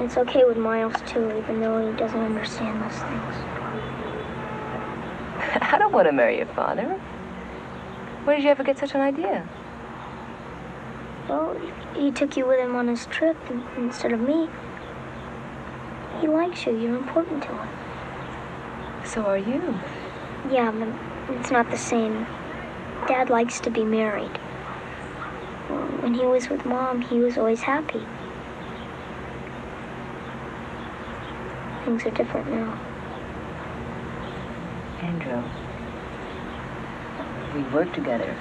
It's okay with Miles, too, even though he doesn't understand those things. I don't want to marry your father. Where did you ever get such an idea? Well, he took you with him on his trip instead of me. He likes you. You're important to him. So are you. Yeah, but it's not the same. Dad likes to be married. When he was with Mom, he was always happy. Things are different now. Andrew, we work together.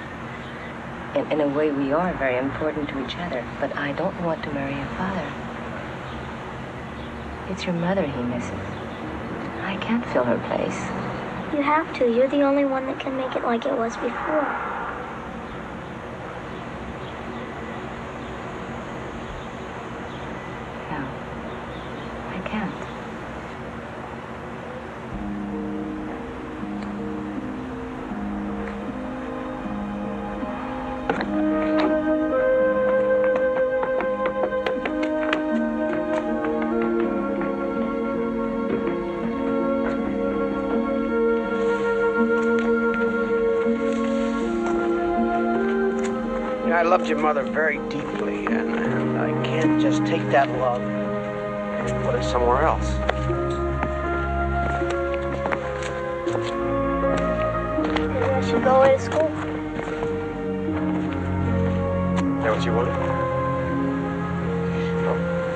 In a way, we are very important to each other, but I don't want to marry your father. It's your mother he misses. I can't fill her place. You have to. You're the only one that can make it like it was before. No, I can't. I loved your mother very deeply, and I can't just take that love and put it somewhere else. Maybe I should go away to school. Is that what you want?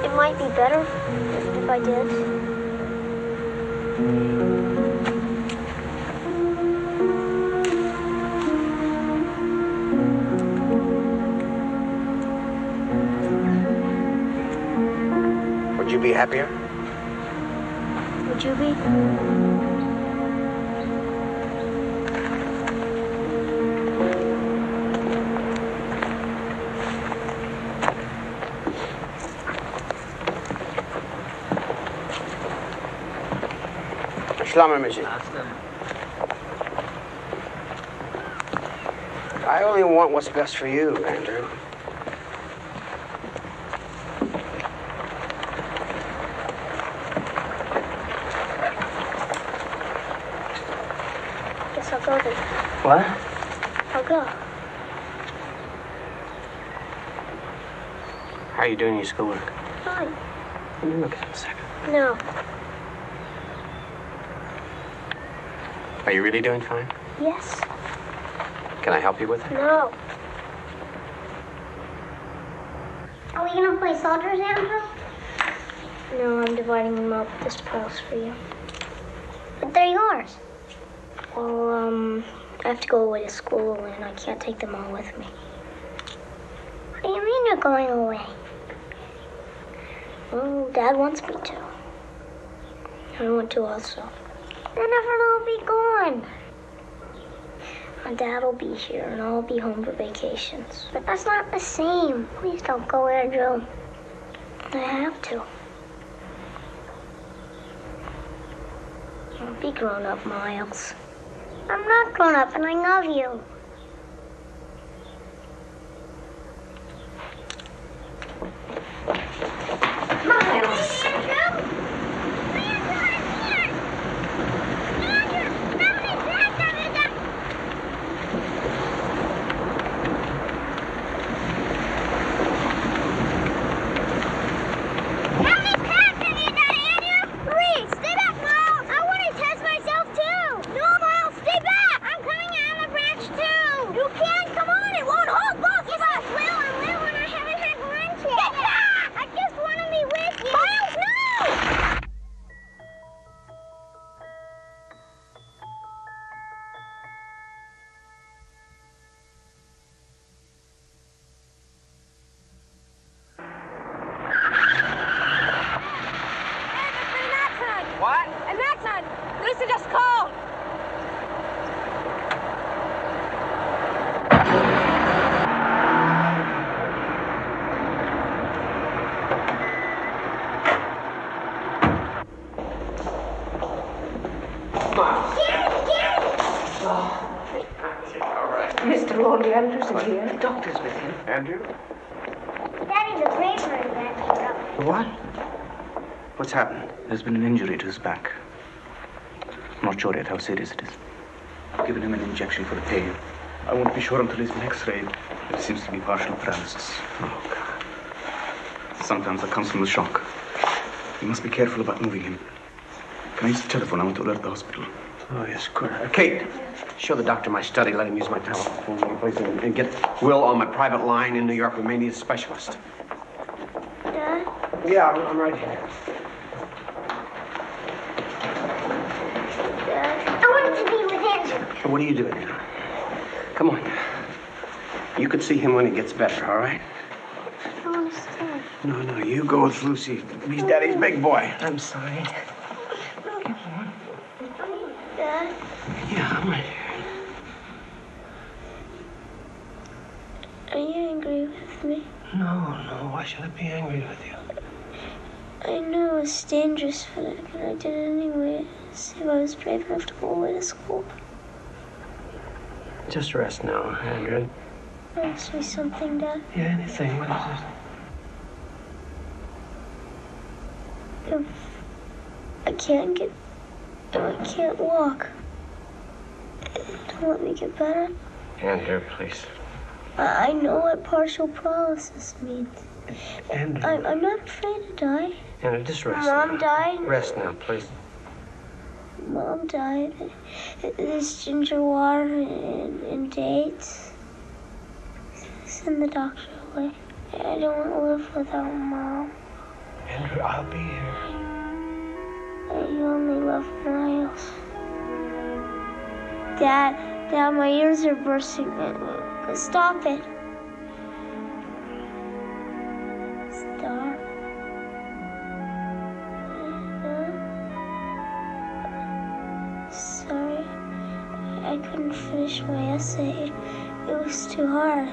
It might be better if I did. Would you be happier? Would you be? Shlama Michi. I only want what's best for you, Andrew. Guess I'll go then. What? I'll go. How are you doing your schoolwork? Fine. Let me look at it a second. No. Are you really doing fine? Yes. Can I help you with it? No. Are we gonna play soldiers, Andrew? No, I'm dividing them up. This pile's for you. But they're yours. Well, I have to go away to school and I can't take them all with me. What do you mean you're going away? Well, Dad wants me to. I want to also. Then everyone will be gone. My dad will be here and I'll be home for vacations. But that's not the same. Please don't go, Andrew. I have to. I'll be grown up, Miles. I'm not grown up and I love you. Miles! Mr. Laundry Andrews is here. The doctor's with him. Andrew? Daddy's a braver adventurer. What? What's happened? There's been an injury to his back. I'm not sure yet how serious it is. I've given him an injection for the pain. I won't be sure until he's been x-rayed. It seems to be partial paralysis. Oh, God. Sometimes that comes from the shock. You must be careful about moving him. Can I use the telephone? I want to alert the hospital. Oh, yes, good. Kate, show the doctor my study. Let him use my telephone, please, and get Will on my private line in New York. We may need a specialist. Dad? Yeah, I'm right here. Dad? I want to be with Andrew. So what are you doing now? Come on. You could see him when he gets better, all right? I don't understand. No, you go with Lucy. He's Daddy's big boy. I'm sorry. Dad? Yeah, I'm right here. Are you angry with me? No, why should I be angry with you? I know it's dangerous, but I did it anyway. See if I was brave enough to go away to school. Just rest now, Andrew. Ask me something, Dad. Yeah, anything. What is it? I can't walk. Don't let me get better. Andrew, please. I know what partial paralysis means. Andrew. I'm not afraid to die. Andrew, just rest. Mom now. died. Rest now, please. Mom died. There's ginger water and dates. Send the doctor away. I don't want to live without Mom. Andrew, I'll be here. You only love Miles. Dad, my ears are bursting. Stop it. Stop. Sorry. I couldn't finish my essay. It was too hard.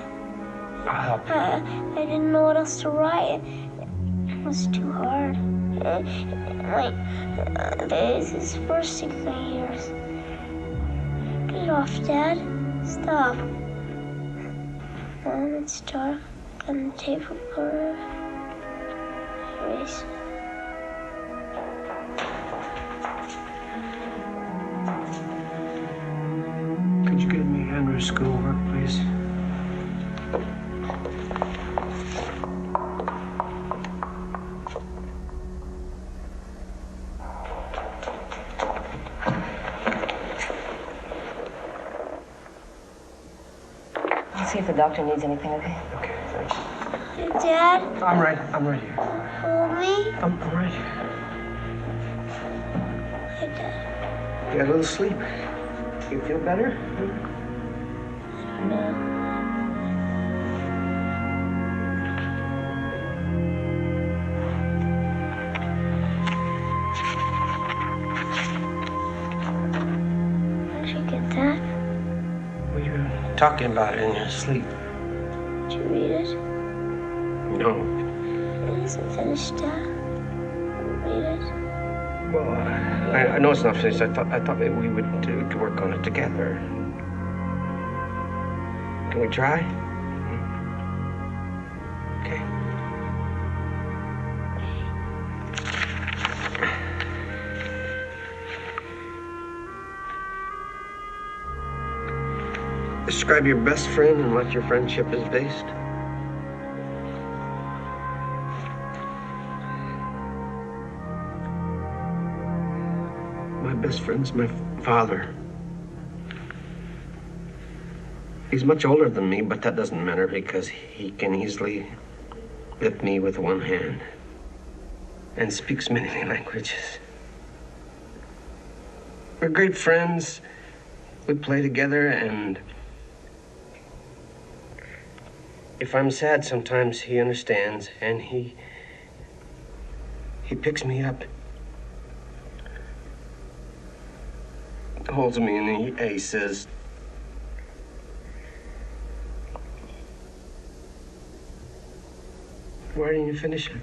I'll help you. I didn't know what else to write. It was too hard. This is bursting my ears. Get it off, Dad. Stop. It's dark. Got the tape recorder. Erase it. Could you get me Andrew's schoolwork, please? I'll see if the doctor needs anything, okay? Okay, thanks. Dad? I'm right here. Hold me? I'm right here. Hi, Dad. Get a little sleep. You feel better? No. Where'd you get that? Well, you talking about it in your sleep. Did you read it? No. It isn't finished, Dad. Read it. Well, I know it's not finished. I thought maybe we would work on it together. Can we try? Okay. Describe your best friend and what your friendship is based. My best friend's my father. He's much older than me, but that doesn't matter because he can easily lift me with one hand and speaks many languages. We're great friends. We play together, and if I'm sad sometimes he understands, and he picks me up, holds me, and he says, "Why didn't you finish it?"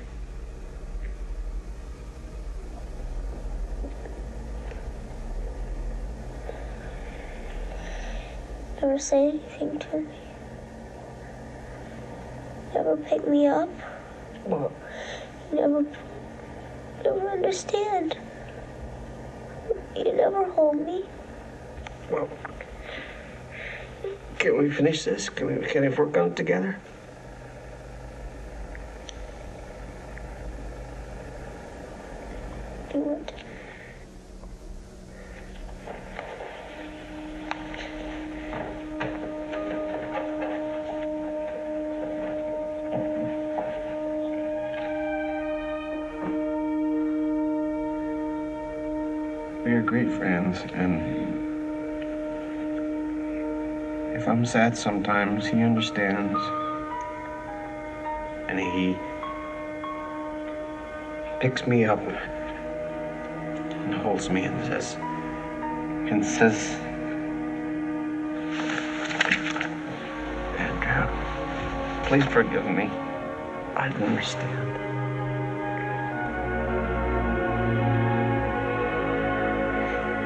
Never say anything to me. Never pick me up. Well, Never understand. You never hold me. well, can we finish this? Can we work on it together? Do it. We are great friends, and if I'm sad sometimes, he understands. And he picks me up and holds me and says, "Andrew, please forgive me. I didn't understand."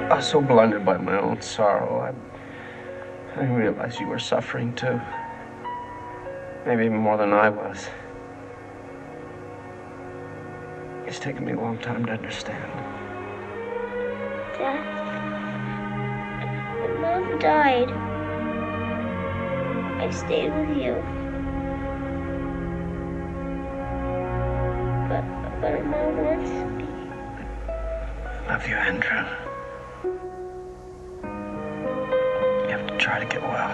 I was so blinded by my own sorrow. I didn't realize you were suffering too. Maybe even more than I was. It's taken me a long time to understand. Dad, when Mom died, I stayed with you. But Mom wants me. Love you, Andrew. You have to try to get well.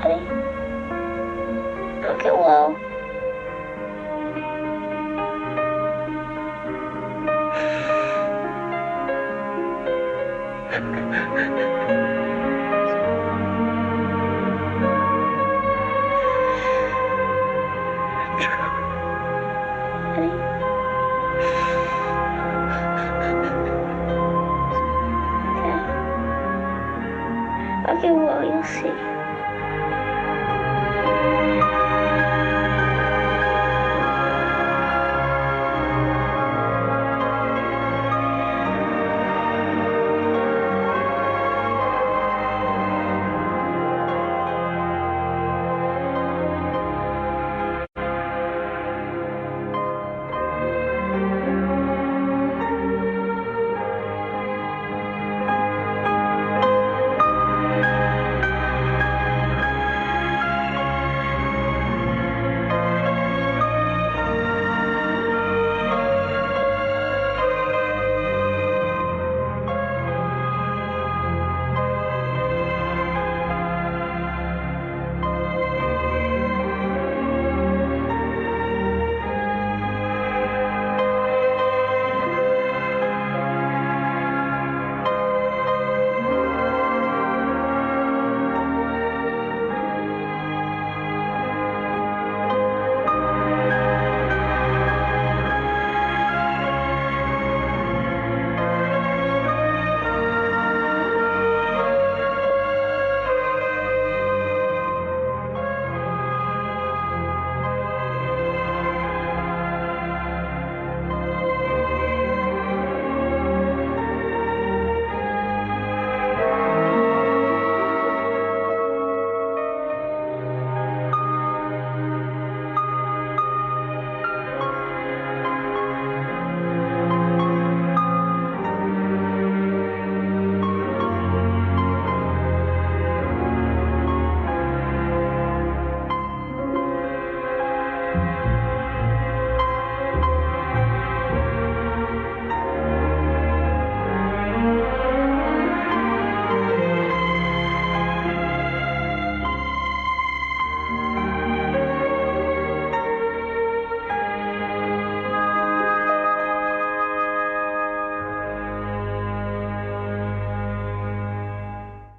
Daddy, I'll get well. I'll get well, you'll see.